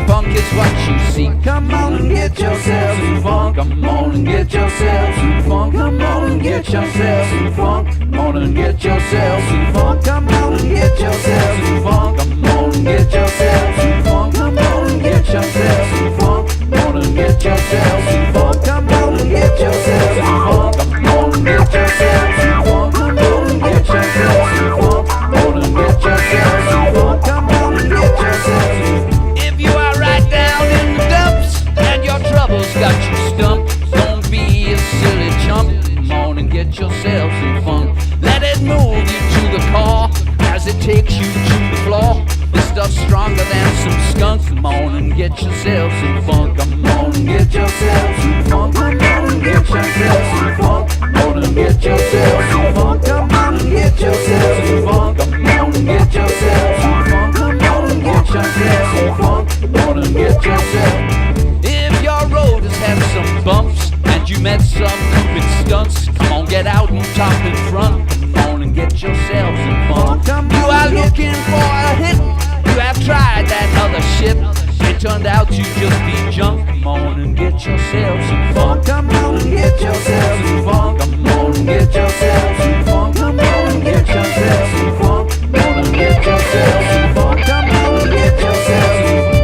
Funk is what you seek. Come on and get yourself some funk. Come on and get yourself some funk. Come on and get yourself some funk. Come on and get yourself some funk. Come on and get yourself some funk. Come on and get yourself some funk. Come on and get yourself some funk. Come on and get yourself some funk. Come on and get yourself some funk. Come on and get yourself some funk. Come on and get yourself some funk. Come on and get yourself some funk. Come on and get yourself some funk. If you are right down in the dumps and your troubles got you stumped, don't be a silly chump. Come on and get yourself some funk. Let it move you to the core as it takes you to the floor. This stuff's stronger than some skunk. Come on and get yourself some funk. Come on and get yourself some funk. Come on and get yourself some funk. Come on and get yourself some funk. Come on and get yourself some funk. Come on and get yourself some funk. Come on and get yourself some funk. Come on and get yourself. If your road has had some bumps and you met some stupid stunts, come on, get out and top in front. Come on and get yourself some funk. You are looking for a hit. You have tried that other shit. It turned out to just be junk. Come on and get yourself some funk. Come on and get yourself some funk. Come on and get yourself some funk. Come on and get yourself some funk. Come on and get yourself some funk. Come on and get yourself some funk.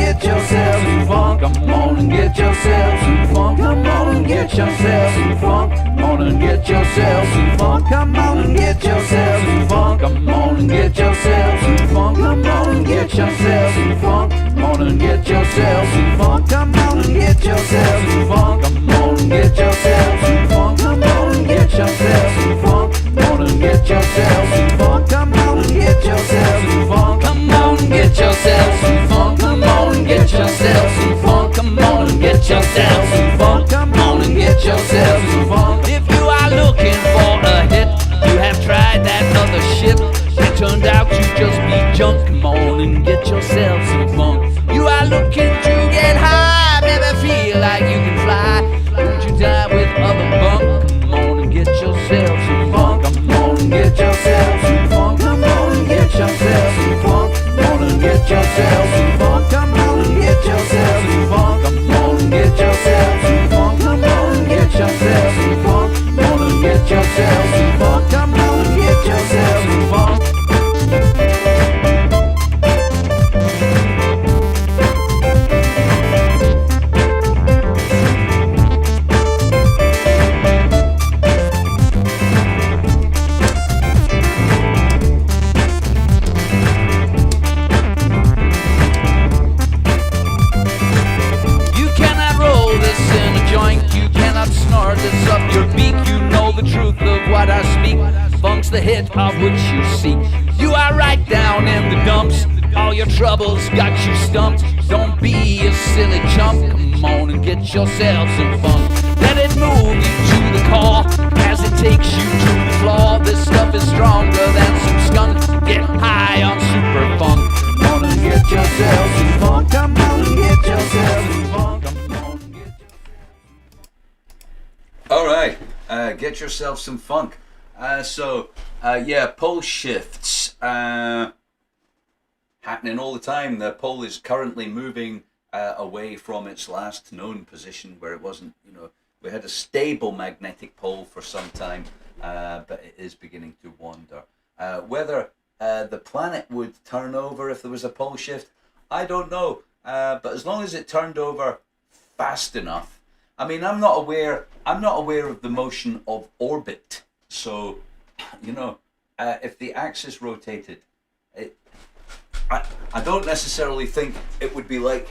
get yourself some funk. Come on and get yourself some funk. Come on and get yourself some funk. Come on and get yourself some funk. Come on and get yourself some funk. Come on and get yourself some funk. Come on and get yourself some funk. Come on and get yourself some funk. Come on and get yourself some funk. Come on and get yourself some funk. Come on and get yourself some funk. Come on and get yourself some funk. Come on and get yourself some funk. Come on and get yourself some funk. Come on and get yourself some funk. Come on and get yourself some funk. Come on and get yourself some funk. If you are looking for a hit, you have tried that other shit. It turned out to just be junk. Come on and get yourself some funk. You are looking to get high, never feel like you can fly. Won't you die with other bunk? Come on and get yourself some funk. Come on and get yourself some funk. Come on and get yourself some funk. Come on and get yourself some funk. Come on and get yourself some funk. Come on and get yourself some funk. Come on and get yourself some funk. Come on and get yourself some funk. Come on and get yourself some funk. This up your beak, you know the truth of what I speak. Funk's the hit of which you seek. You are right down in the dumps. All your troubles got you stumped. Don't be a silly chump. Come on and get yourself some funk. Let it move you to the core as it takes you to the floor. This stuff is stronger than some skunk. Get high on super funk. Come on and get yourself some funk. Come on and get yourself some funk. All right, get yourself some funk. Pole shifts happening all the time. The pole is currently moving away from its last known position where it wasn't, we had a stable magnetic pole for some time, but it is beginning to wander. Whether the planet would turn over if there was a pole shift, I don't know. But as long as it turned over fast enough, I mean, I'm not aware of the motion of orbit. So, if the axis rotated, I don't necessarily think it would be like,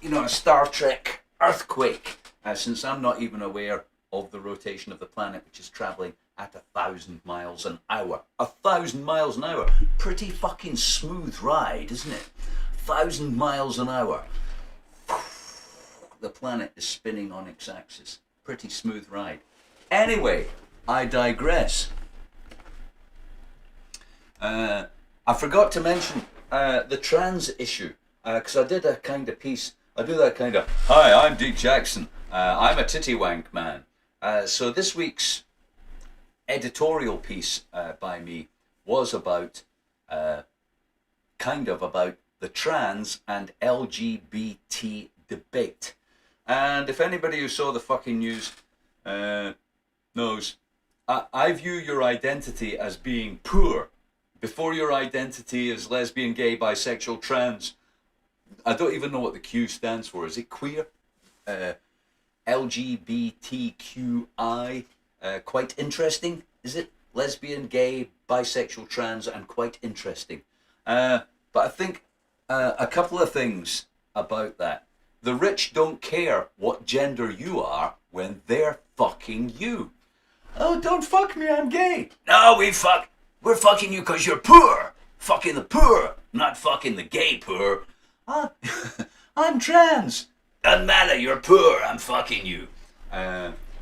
a Star Trek earthquake, since I'm not even aware of the rotation of the planet, which is traveling at 1,000 miles an hour. 1,000 miles an hour. Pretty fucking smooth ride, isn't it? 1,000 miles an hour. The planet is spinning on its axis. Pretty smooth ride. Anyway, I digress. I forgot to mention the trans issue, because I did a kind of piece. I do that kind of, hi, I'm Deek Jackson. I'm a titty wank man. So this week's editorial piece by me was about, about the trans and LGBT debate. And if anybody who saw the fucking news knows, I view your identity as being poor before your identity as lesbian, gay, bisexual, trans. I don't even know what the Q stands for. Is it queer? LGBTQI? Quite interesting, is it? Lesbian, gay, bisexual, trans, and quite interesting. But I think a couple of things about that. The rich don't care what gender you are when they're fucking you. Oh, don't fuck me, I'm gay. No, we're fucking you because you're poor. Fucking the poor, not fucking the gay poor. I'm trans. Doesn't matter, you're poor, I'm fucking you.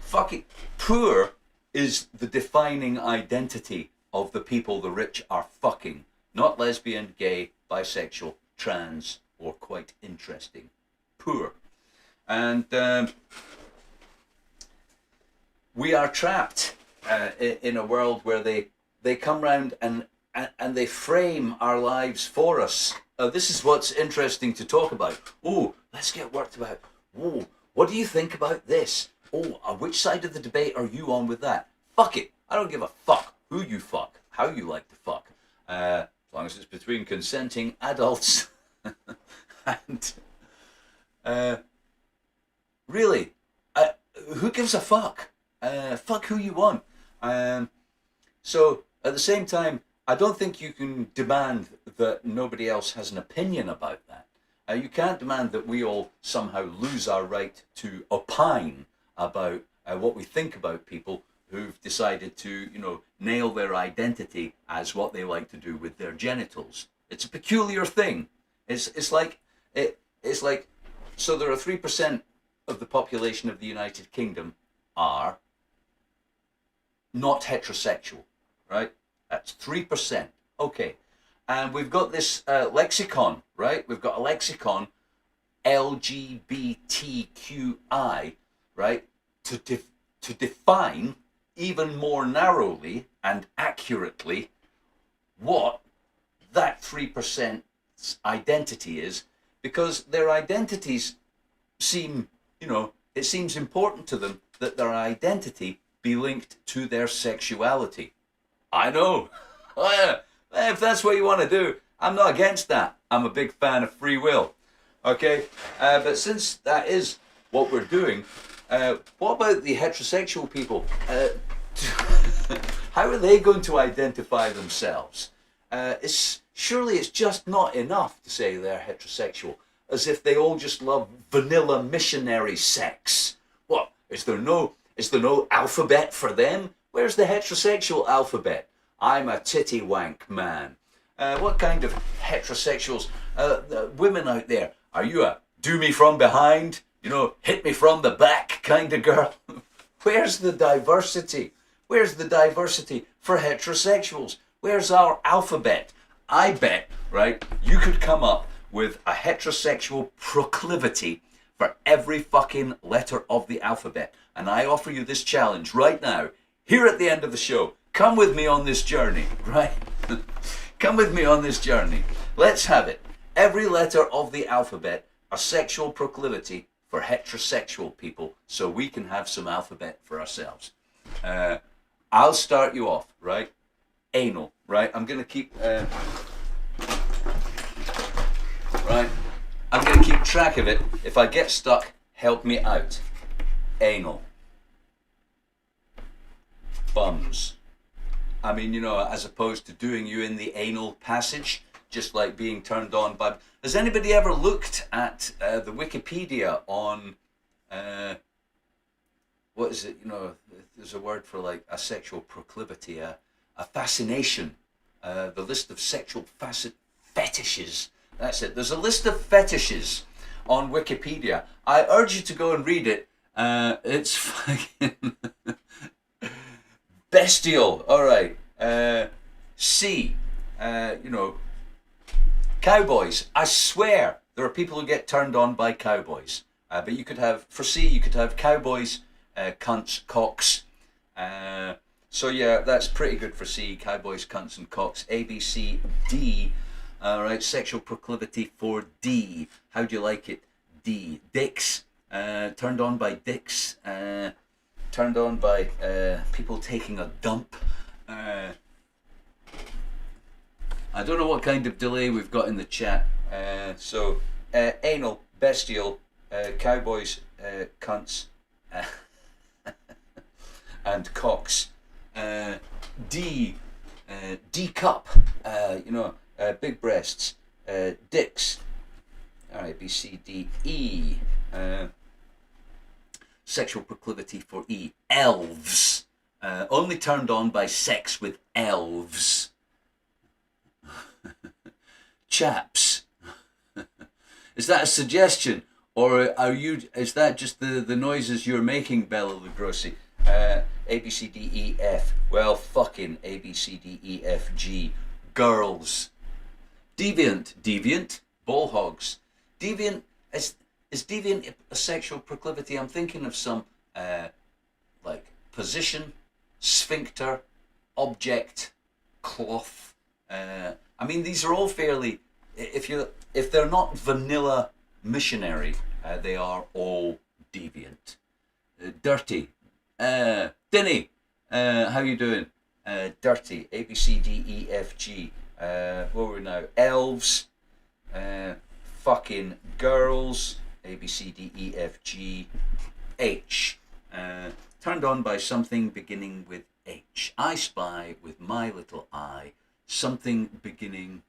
Fucking poor is the defining identity of the people the rich are fucking. Not lesbian, gay, bisexual, trans, or quite interesting. Poor. And we are trapped in a world where they come round and they frame our lives for us. This is what's interesting to talk about. Oh, let's get worked about. Oh, what do you think about this? Oh, which side of the debate are you on with that? Fuck it. I don't give a fuck who you fuck, how you like to fuck. As long as it's between consenting adults. And Really, who gives a fuck? Fuck who you want. So at the same time, I don't think you can demand that nobody else has an opinion about that. You can't demand that we all somehow lose our right to opine about what we think about people who've decided to, you know, nail their identity as what they like to do with their genitals. It's a peculiar thing. It's like so there are 3% of the population of the United Kingdom are not heterosexual, right? That's 3%. Okay. And we've got this lexicon, right? We've got a lexicon, LGBTQI, right? To define even more narrowly and accurately what that 3%'s identity is, because their identities seem, you know, it seems important to them that their identity be linked to their sexuality. I know. Oh yeah. If that's what you want to do, I'm not against that. I'm a big fan of free will. Okay? But since that is what we're doing, what about the heterosexual people? How are they going to identify themselves? Surely it's just not enough to say they're heterosexual, as if they all just love vanilla missionary sex. What? Is there no alphabet for them? Where's the heterosexual alphabet? I'm a titty wank man. What kind of heterosexuals, women out there, are you a do me from behind, you know, hit me from the back kind of girl? Where's the diversity? Where's the diversity for heterosexuals? Where's our alphabet? I bet, right, you could come up with a heterosexual proclivity for every fucking letter of the alphabet. And I offer you this challenge right now, here at the end of the show. Come with me on this journey, right? Come with me on this journey. Let's have it. Every letter of the alphabet, a sexual proclivity for heterosexual people, so we can have some alphabet for ourselves. I'll start you off, right? Anal, right? I'm going to keep... right? I'm going to keep track of it. If I get stuck, help me out. Anal. Bums. I mean, you know, as opposed to doing you in the anal passage, just like being turned on by... Has anybody ever looked at the Wikipedia on... what is it? You know, there's a word for like a sexual proclivity, a fascination. The list of sexual fetishes. That's it. There's a list of fetishes on Wikipedia. I urge you to go and read it. It's fucking... bestial. All right. C. You know, cowboys. I swear there are people who get turned on by cowboys. But you could have, for C, you could have cowboys, cunts, cocks. So yeah, that's pretty good for C. Cowboys, cunts, and cocks. A, B, C, D. All right. Sexual proclivity for D. How do you like it? D. Dicks. Turned on by dicks. Turned on by people taking a dump. I don't know what kind of delay we've got in the chat. So anal, bestial, cowboys, cunts, and cocks. D, D cup. You know, big breasts, dicks. All right, B, C, D, E. Sexual proclivity for E. Elves. Only turned on by sex with elves. Chaps. Is that a suggestion? Or is that just the noises you're making, Bella Lugosi? A, B, C, D, E, F. Well, fucking A, B, C, D, E, F, G. Girls. Deviant. Ball hogs. Deviant is deviant a sexual proclivity? I'm thinking of some like position, sphincter, object, cloth. I mean, these are all fairly. If they're not vanilla missionary, they are all deviant. Dirty. Dinny. How you doing? Dirty. A, B, C, D, E, F, G. What are we now? Elves. Fucking girls. A, B, C, D, E, F, G, H. Turned on by something beginning with H. I spy with my little eye something beginning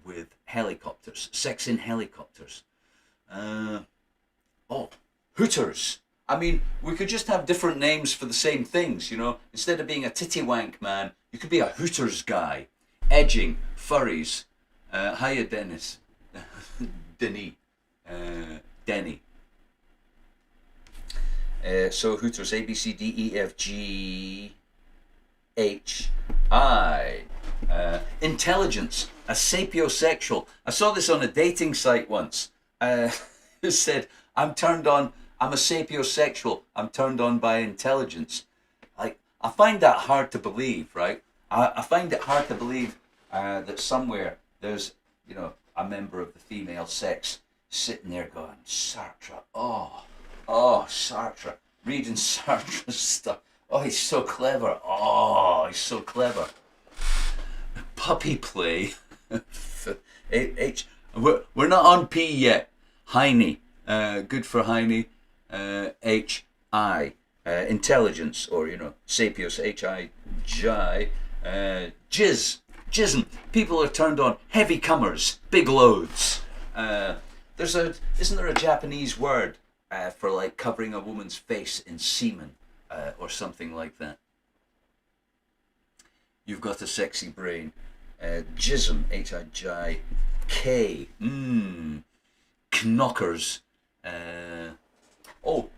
with helicopters. Sex in helicopters. Hooters. I mean, we could just have different names for the same things, you know. Instead of being a titty wank man, you could be a Hooters guy. Edging, furries. Hiya, Dennis. Denny. Denny. So Hooters, A, B, C, D, E, F, G, H, I. Intelligence, a sapiosexual. I saw this on a dating site once. It said, I'm a sapiosexual. I'm turned on by intelligence. Like, I find that hard to believe, right? I find it hard to believe that somewhere there's, you know, a member of the female sex sitting there going, Sartre, oh, Sartre, reading Sartre's stuff. Oh, he's so clever. Oh, he's so clever. Puppy play. We're not on P yet. Heine. Good for Heine. H, I. Intelligence, or, you know, sapios, H, I, J. Jism. People are turned on. Heavy comers. Big loads. Isn't there a Japanese word for like covering a woman's face in semen or something like that? You've got a sexy brain. Jism, H-I-J-K. Knockers.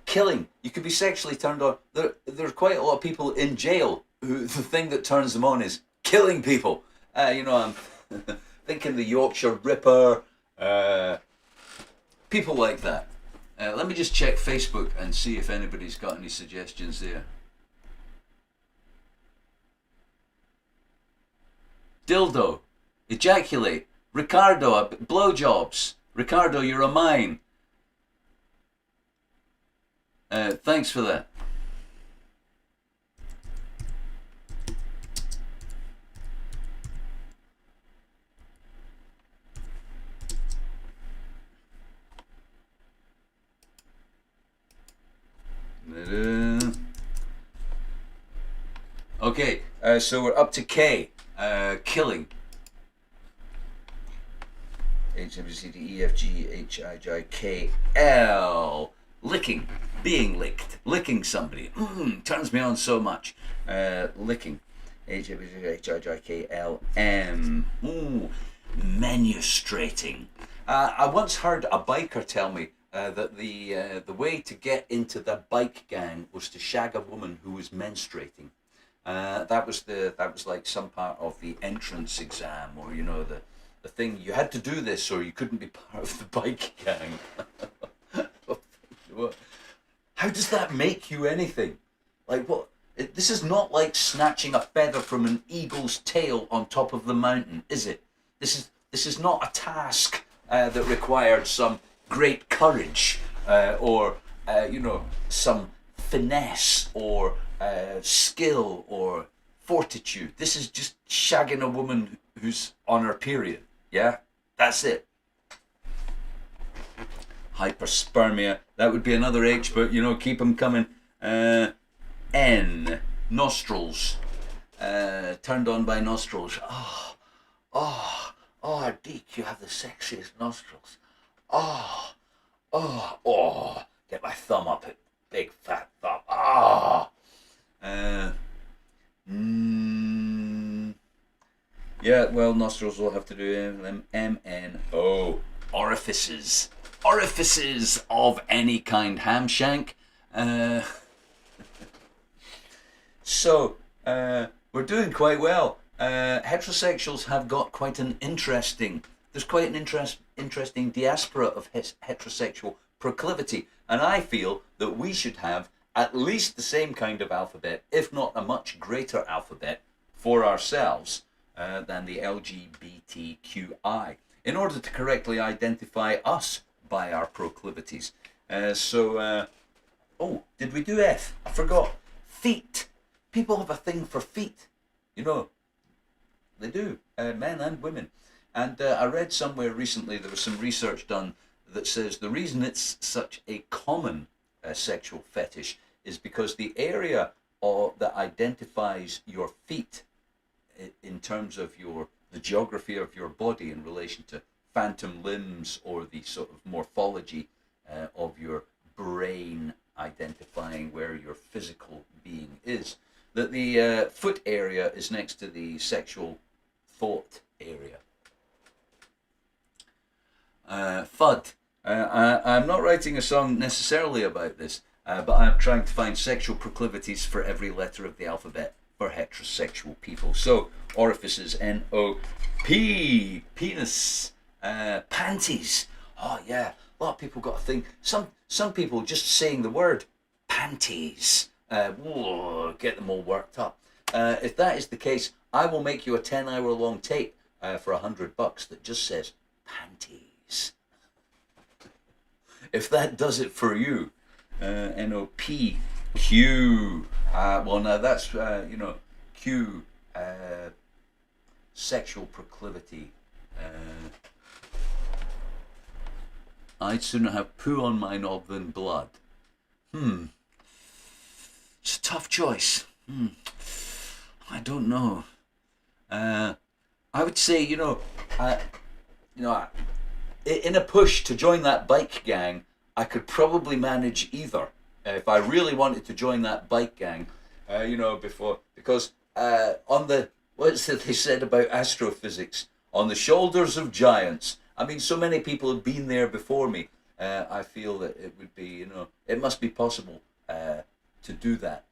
Killing. You could be sexually turned on. There are quite a lot of people in jail who the thing that turns them on is killing people. You know, I'm thinking the Yorkshire Ripper. People like that. Let me just check Facebook and see if anybody's got any suggestions there. Dildo. Ejaculate. Ricardo, blowjobs. Ricardo, you're a mine. Thanks for that. Okay, so we're up to K. Killing. H, M, C, D, E, F, G, H, I, J, K, L. Licking. Being licked. Licking somebody. Turns me on so much. Licking. H, M, C, D, H, I, J, K, L, M. Menstruating. I once heard a biker tell me that the way to get into the bike gang was to shag a woman who was menstruating. That was like some part of the entrance exam, or, you know, the thing. You had to do this or you couldn't be part of the bike gang. How does that make you anything? Like, what? This is not like snatching a feather from an eagle's tail on top of the mountain, is it? This is not a task that required some great courage or you know, some finesse or skill or fortitude. This is just shagging a woman who's on her period. Yeah, that's it. Hyperspermia. That would be another H, but, you know, keep them coming. N. Nostrils. Turned on by nostrils. Deek, you have the sexiest nostrils. Get my thumb up it. Big fat thumb. Yeah, well, nostrils will have to do M-N-O. Orifices. Orifices of any kind. Ham shank. So, we're doing quite well. Heterosexuals have got quite an interesting, there's quite an interesting diaspora of heterosexual proclivity. And I feel that we should have at least the same kind of alphabet, if not a much greater alphabet, for ourselves than the LGBTQI, in order to correctly identify us by our proclivities. Did we do F? I forgot. Feet. People have a thing for feet. You know, they do, men and women. And I read somewhere recently there was some research done that says the reason it's such a common sexual fetish is because the area that identifies your feet in terms of the geography of your body in relation to phantom limbs or the sort of morphology of your brain identifying where your physical being is, that the foot area is next to the sexual thought area. FUD. I'm not writing a song necessarily about this, but I'm trying to find sexual proclivities for every letter of the alphabet for heterosexual people. So, orifices, N-O-P, penis, panties. Oh yeah, a lot of people got a thing. Some people just saying the word panties get them all worked up. If that is the case, I will make you a 10-hour-long tape for $100 that just says panties. If that does it for you, N-O-P-Q. Well, now that's, Q, sexual proclivity. I'd sooner have poo on my knob than blood. It's a tough choice. I don't know. I would say, in a push to join that bike gang, I could probably manage either. If I really wanted to join that bike gang, because on the, what's it they said about astrophysics? On the shoulders of giants. I mean, so many people have been there before me. I feel that it would be, it must be possible to do that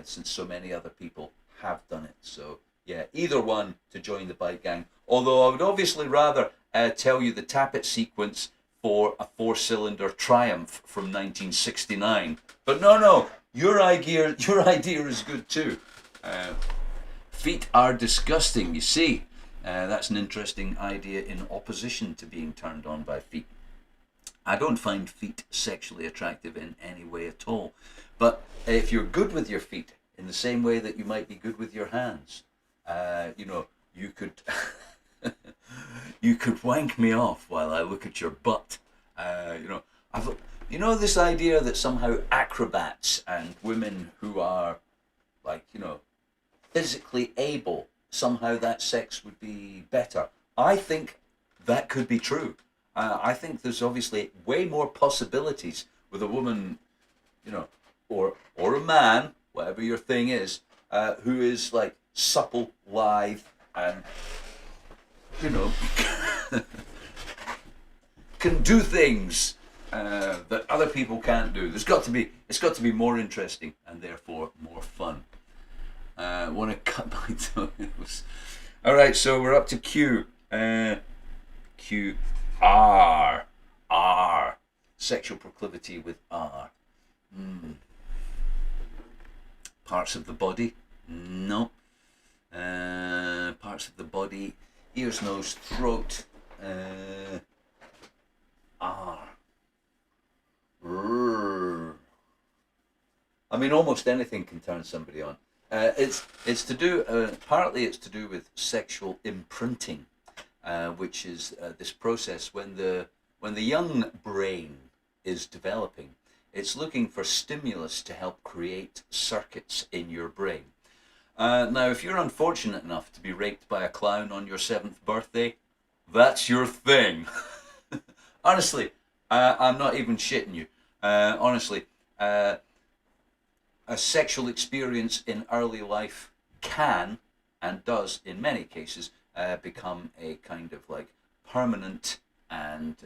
since so many other people have done it. So, yeah, either one to join the bike gang. Although I would obviously rather tell you the Tappet sequence for a 4-cylinder Triumph from 1969. But no, your idea is good too. Feet are disgusting, you see. That's an interesting idea in opposition to being turned on by feet. I don't find feet sexually attractive in any way at all. But if you're good with your feet, in the same way that you might be good with your hands, you could you could wank me off while I look at your butt. This idea that somehow acrobats and women who are physically able, somehow that sex would be better. I think that could be true. I think there's obviously way more possibilities with a woman, or a man, whatever your thing is, who is like supple, lithe, and can do things that other people can't do. It's got to be more interesting and therefore more fun. Want to cut my toes. All right, so we're up to Q. Q, R, sexual proclivity with R. Parts of the body? No. Parts of the body, ears, nose, throat. R. I mean, almost anything can turn somebody on. It's to do partly it's to do with sexual imprinting, which is this process when the young brain is developing. It's looking for stimulus to help create circuits in your brain. Now, if you're unfortunate enough to be raped by a clown on your 7th birthday, that's your thing. Honestly, I'm not even shitting you. Honestly, a sexual experience in early life can, and does in many cases, become a kind of like permanent and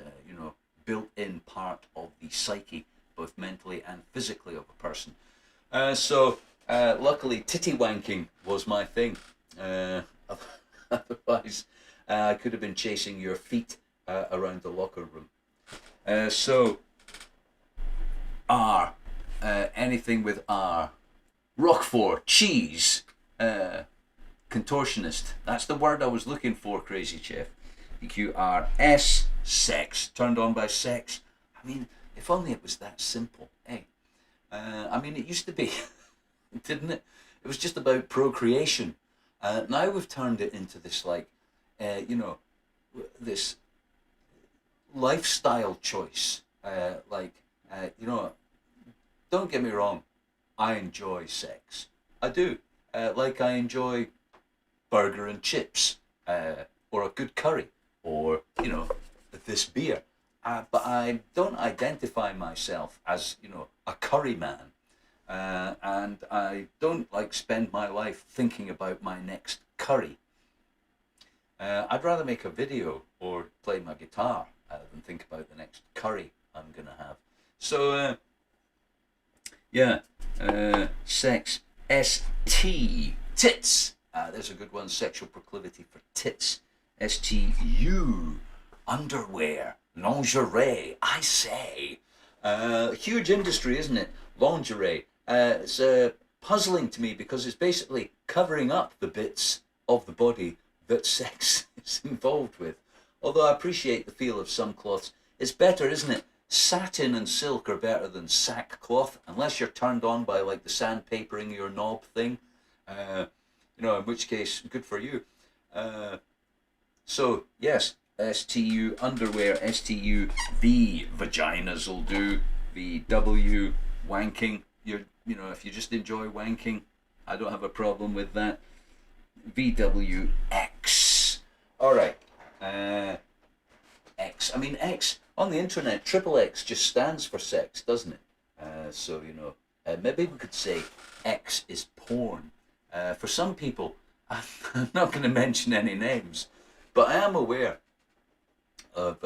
built-in part of the psyche, both mentally and physically, of a person. So luckily titty wanking was my thing. Otherwise I could have been chasing your feet around the locker room. So R, anything with R. Roquefort, cheese, contortionist. That's the word I was looking for, Crazy Chef. EQRS, sex. Turned on by sex. I mean, if only it was that simple, eh? I mean, it used to be, didn't it? It was just about procreation. Now we've turned it into this this lifestyle choice. You know, don't get me wrong, I enjoy sex. I do. Like I enjoy burger and chips, or a good curry, or, you know, this beer. But I don't identify myself as, you know, a curry man. And I don't like spend my life thinking about my next curry. I'd rather make a video or play my guitar than think about the next curry I'm gonna have. So yeah, sex, ST, tits. There's a good one. Sexual proclivity for tits. STU, underwear, lingerie. I say, huge industry, isn't it? Lingerie. It's puzzling to me because it's basically covering up the bits of the body that sex is involved with. Although I appreciate the feel of some cloths. It's better, isn't it? Satin and silk are better than sackcloth, unless you're turned on by like the sandpapering your knob thing. You know, in which case, good for you. So yes, STU underwear, STU V vaginas will do. VW wanking. You know, if you just enjoy wanking, I don't have a problem with that. VWX. All right. X. I mean, X on the internet. Triple X just stands for sex, doesn't it? So you know, maybe we could say X is porn. For some people, I'm not going to mention any names, but I am aware of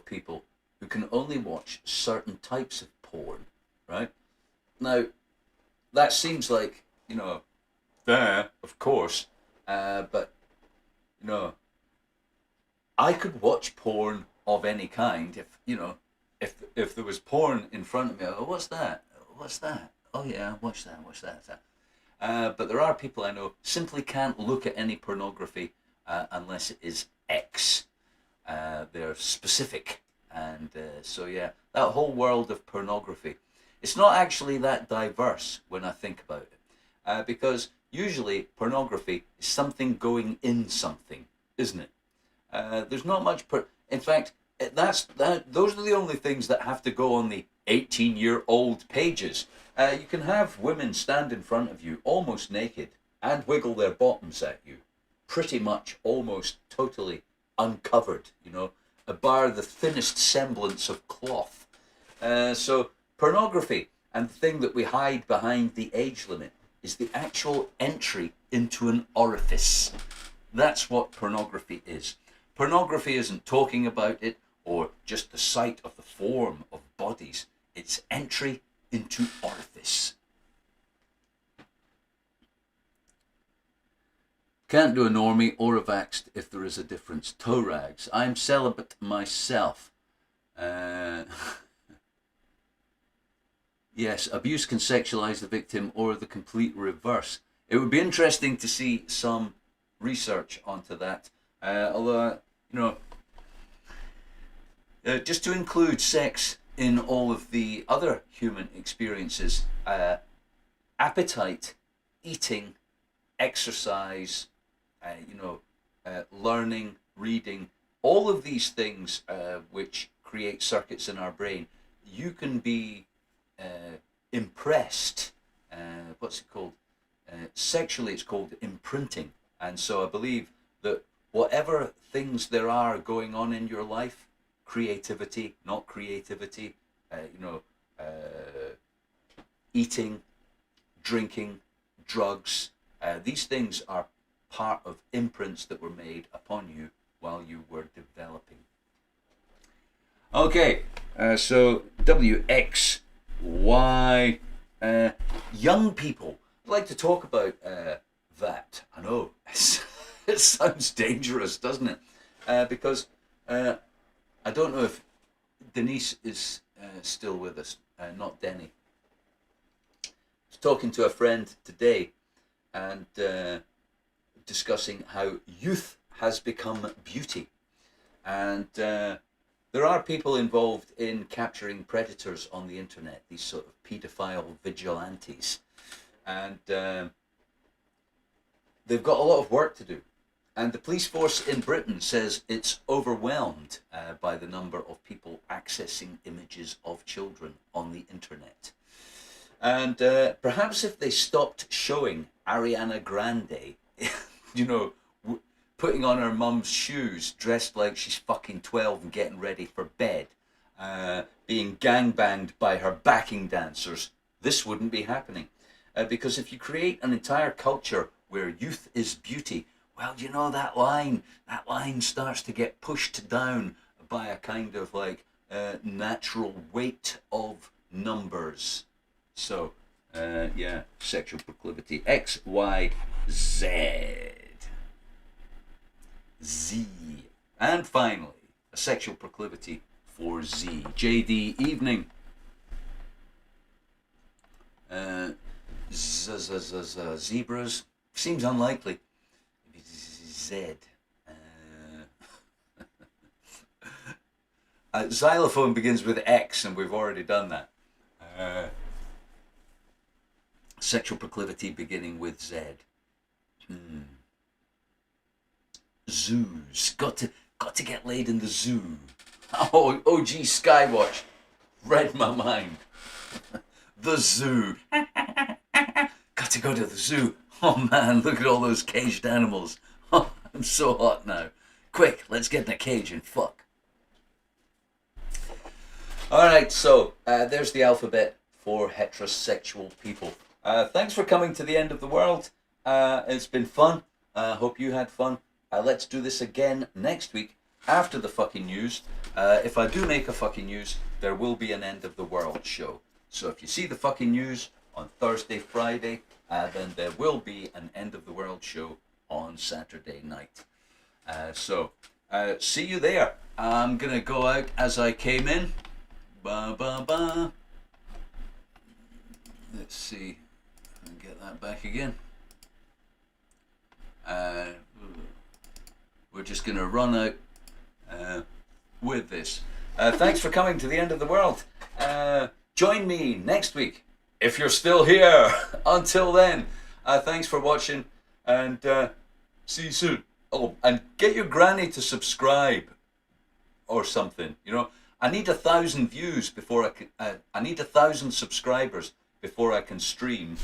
people who can only watch certain types of porn, right? Now, that seems like, you know, of course, but, you know, I could watch porn of any kind if, you know, if there was porn in front of me. Oh, what's that? What's that? Oh yeah, watch that. But there are people I know simply can't look at any pornography unless it is X. They're specific. And so, yeah, that whole world of pornography, it's not actually that diverse when I think about it. Because usually pornography is something going in something, isn't it? There's not much... In fact, those are the only things that have to go on the 18-year-old pages. You can have women stand in front of you almost naked and wiggle their bottoms at you, pretty much almost totally uncovered, you know, bar the thinnest semblance of cloth. So pornography, and the thing that we hide behind the age limit, is the actual entry into an orifice. That's what pornography is. Pornography isn't talking about it or just the sight of the form of bodies. It's entry into orifice. Can't do a normie or a vaxxed if there is a difference. Toe rags. I'm celibate myself. Yes, abuse can sexualize the victim or the complete reverse. It would be interesting to see some research onto that. Although, you know, just to include sex in all of the other human experiences, appetite, eating, exercise, learning, reading, all of these things which create circuits in our brain, you can be impressed. What's it called? Sexually, it's called imprinting. And so I believe that whatever things there are going on in your life, creativity, not creativity, eating, drinking, drugs, these things are part of imprints that were made upon you while you were developing. Okay, so WXY, young people. I'd like to talk about that. I know, it sounds dangerous, doesn't it? Because I don't know if Denise is still with us, not Denny. I was talking to a friend today and discussing how youth has become beauty. And there are people involved in capturing predators on the internet, these sort of paedophile vigilantes. And they've got a lot of work to do. And the police force in Britain says it's overwhelmed by the number of people accessing images of children on the internet. And perhaps if they stopped showing Ariana Grande, you know, putting on her mum's shoes, dressed like she's fucking 12 and getting ready for bed, being gangbanged by her backing dancers, this wouldn't be happening. Because if you create an entire culture where youth is beauty, well, you know, that line starts to get pushed down by a kind of like natural weight of numbers. So, yeah, sexual proclivity, X, Y, Z. Z. And finally, a sexual proclivity for Z. JD, evening. Zebras, seems unlikely. Z. Xylophone begins with X, and we've already done that. Sexual proclivity beginning with Z. Zoos. Got to get laid in the zoo. Oh, OG Skywatch read my mind. The zoo. Got to go to the zoo. Oh man, look at all those caged animals. Oh, I'm so hot now. Quick, let's get in a cage and fuck. Alright, so there's the alphabet for heterosexual people. Thanks for coming to the end of the world. It's been fun. Hope you had fun. Let's do this again next week after the fucking news. If I do make a fucking news, there will be an end of the world show. So if you see the fucking news on Thursday, Friday, then there will be an end of the world show on Saturday night. So see you there. I'm gonna go out as I came in. Ba ba ba. Let's see. I'll get that back again. We're just gonna run out with this. Thanks for coming to the end of the world. Join me next week if you're still here. Until then, thanks for watching, and see you soon. Oh, and get your granny to subscribe or something. You know, I need 1,000 views before I can. I need 1,000 subscribers before I can stream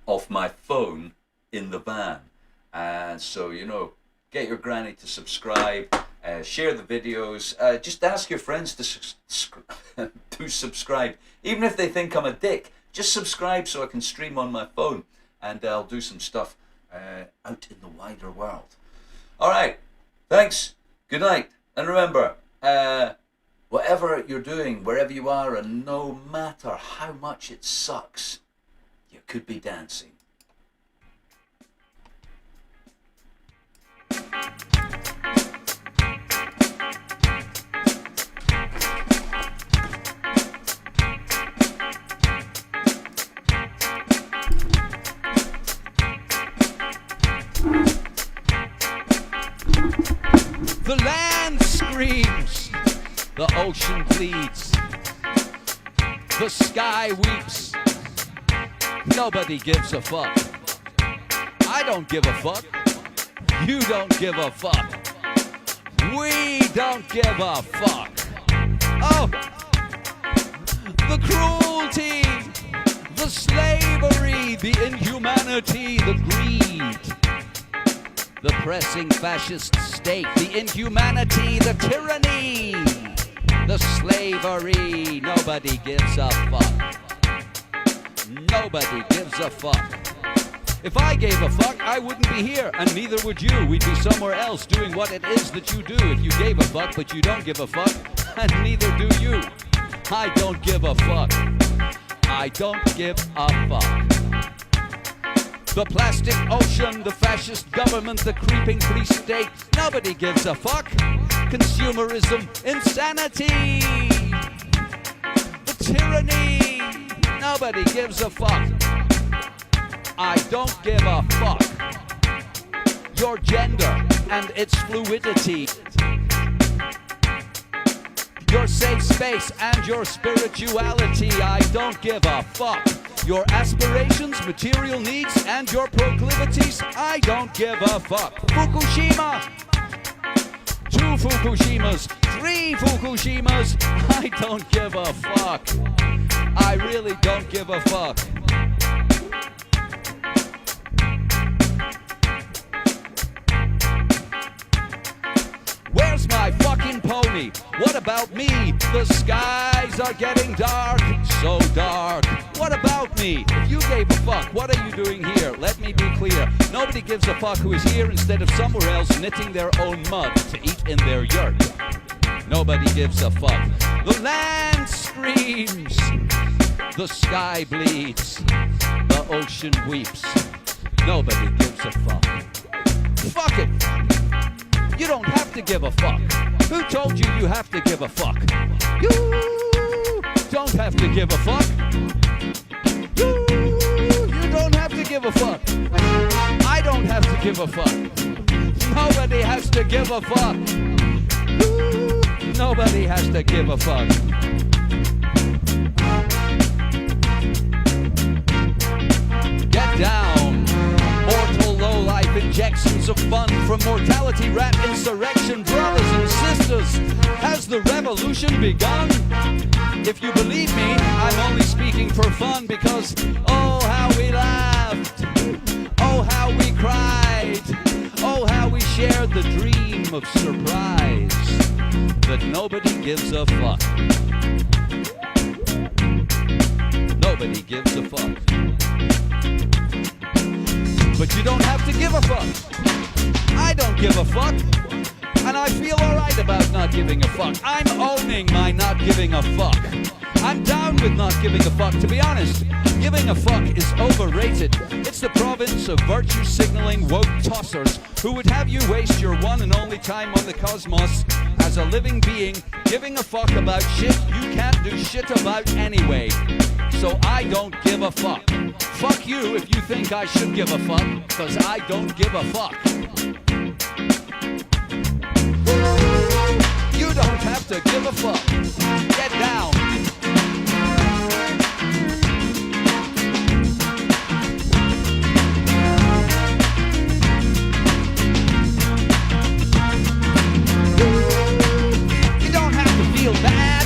off my phone in the van. So you know, get your granny to subscribe. Share the videos. Just ask your friends to to subscribe, even if they think I'm a dick. Just subscribe so I can stream on my phone, and I'll do some stuff out in the wider world. All right, thanks. Good night, and remember, whatever you're doing, wherever you are, and no matter how much it sucks, you could be dancing. The land screams, the ocean bleeds, the sky weeps, nobody gives a fuck. I don't give a fuck, you don't give a fuck, we don't give a fuck. Oh, the cruelty, the slavery, the inhumanity, the greed, the pressing fascist state, the inhumanity, the tyranny, the slavery. Nobody gives a fuck. Nobody gives a fuck. If I gave a fuck, I wouldn't be here, and neither would you. We'd be somewhere else doing what it is that you do. If you gave a fuck, but you don't give a fuck, and neither do you. I don't give a fuck. I don't give a fuck. The plastic ocean, the fascist government, the creeping police state, nobody gives a fuck. Consumerism, insanity, the tyranny, nobody gives a fuck. I don't give a fuck. Your gender and its fluidity, your safe space and your spirituality, I don't give a fuck. your aspirations, material needs, and your proclivities, I don't give a fuck. Fukushima! 2 Fukushimas, 3 Fukushimas, I don't give a fuck. I really don't give a fuck. Where's my fucking pony? What about me? The skies are getting dark, so dark. What about me? If you gave a fuck, what are you doing here? Let me be clear. Nobody gives a fuck who is here instead of somewhere else knitting their own mud to eat in their yurt. Nobody gives a fuck. The land screams. The sky bleeds. The ocean weeps. Nobody gives a fuck. Fuck it. You don't have to give a fuck. Who told you you have to give a fuck? You don't have to give a fuck. You don't have to give a fuck. I don't have to give a fuck. Nobody has to give a fuck. Nobody has to give a fuck. Get down. Mortal low-life injections of fun from mortality rat insurrection. Brothers and sisters, has the revolution begun? If you believe me, I'm only speaking for fun because oh how we laughed, oh how we cried, oh how we shared the dream of surprise that nobody gives a fuck. Nobody gives a fuck. But you don't have to give a fuck. I don't give a fuck. And I feel alright about not giving a fuck. I'm owning my not giving a fuck. I'm down with not giving a fuck. To be honest, giving a fuck is overrated. It's the province of virtue signaling woke tossers who would have you waste your one and only time on the cosmos as a living being giving a fuck about shit you can't do shit about anyway. So I don't give a fuck. Fuck you if you think I should give a fuck, cause I don't give a fuck. You don't have to give a fuck. Get down. You don't have to feel bad.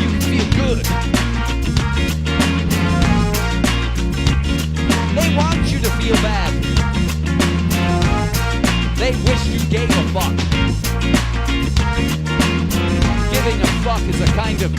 You can feel good. They want you to feel bad. They wish you gave a fuck. Giving a fuck is a kind of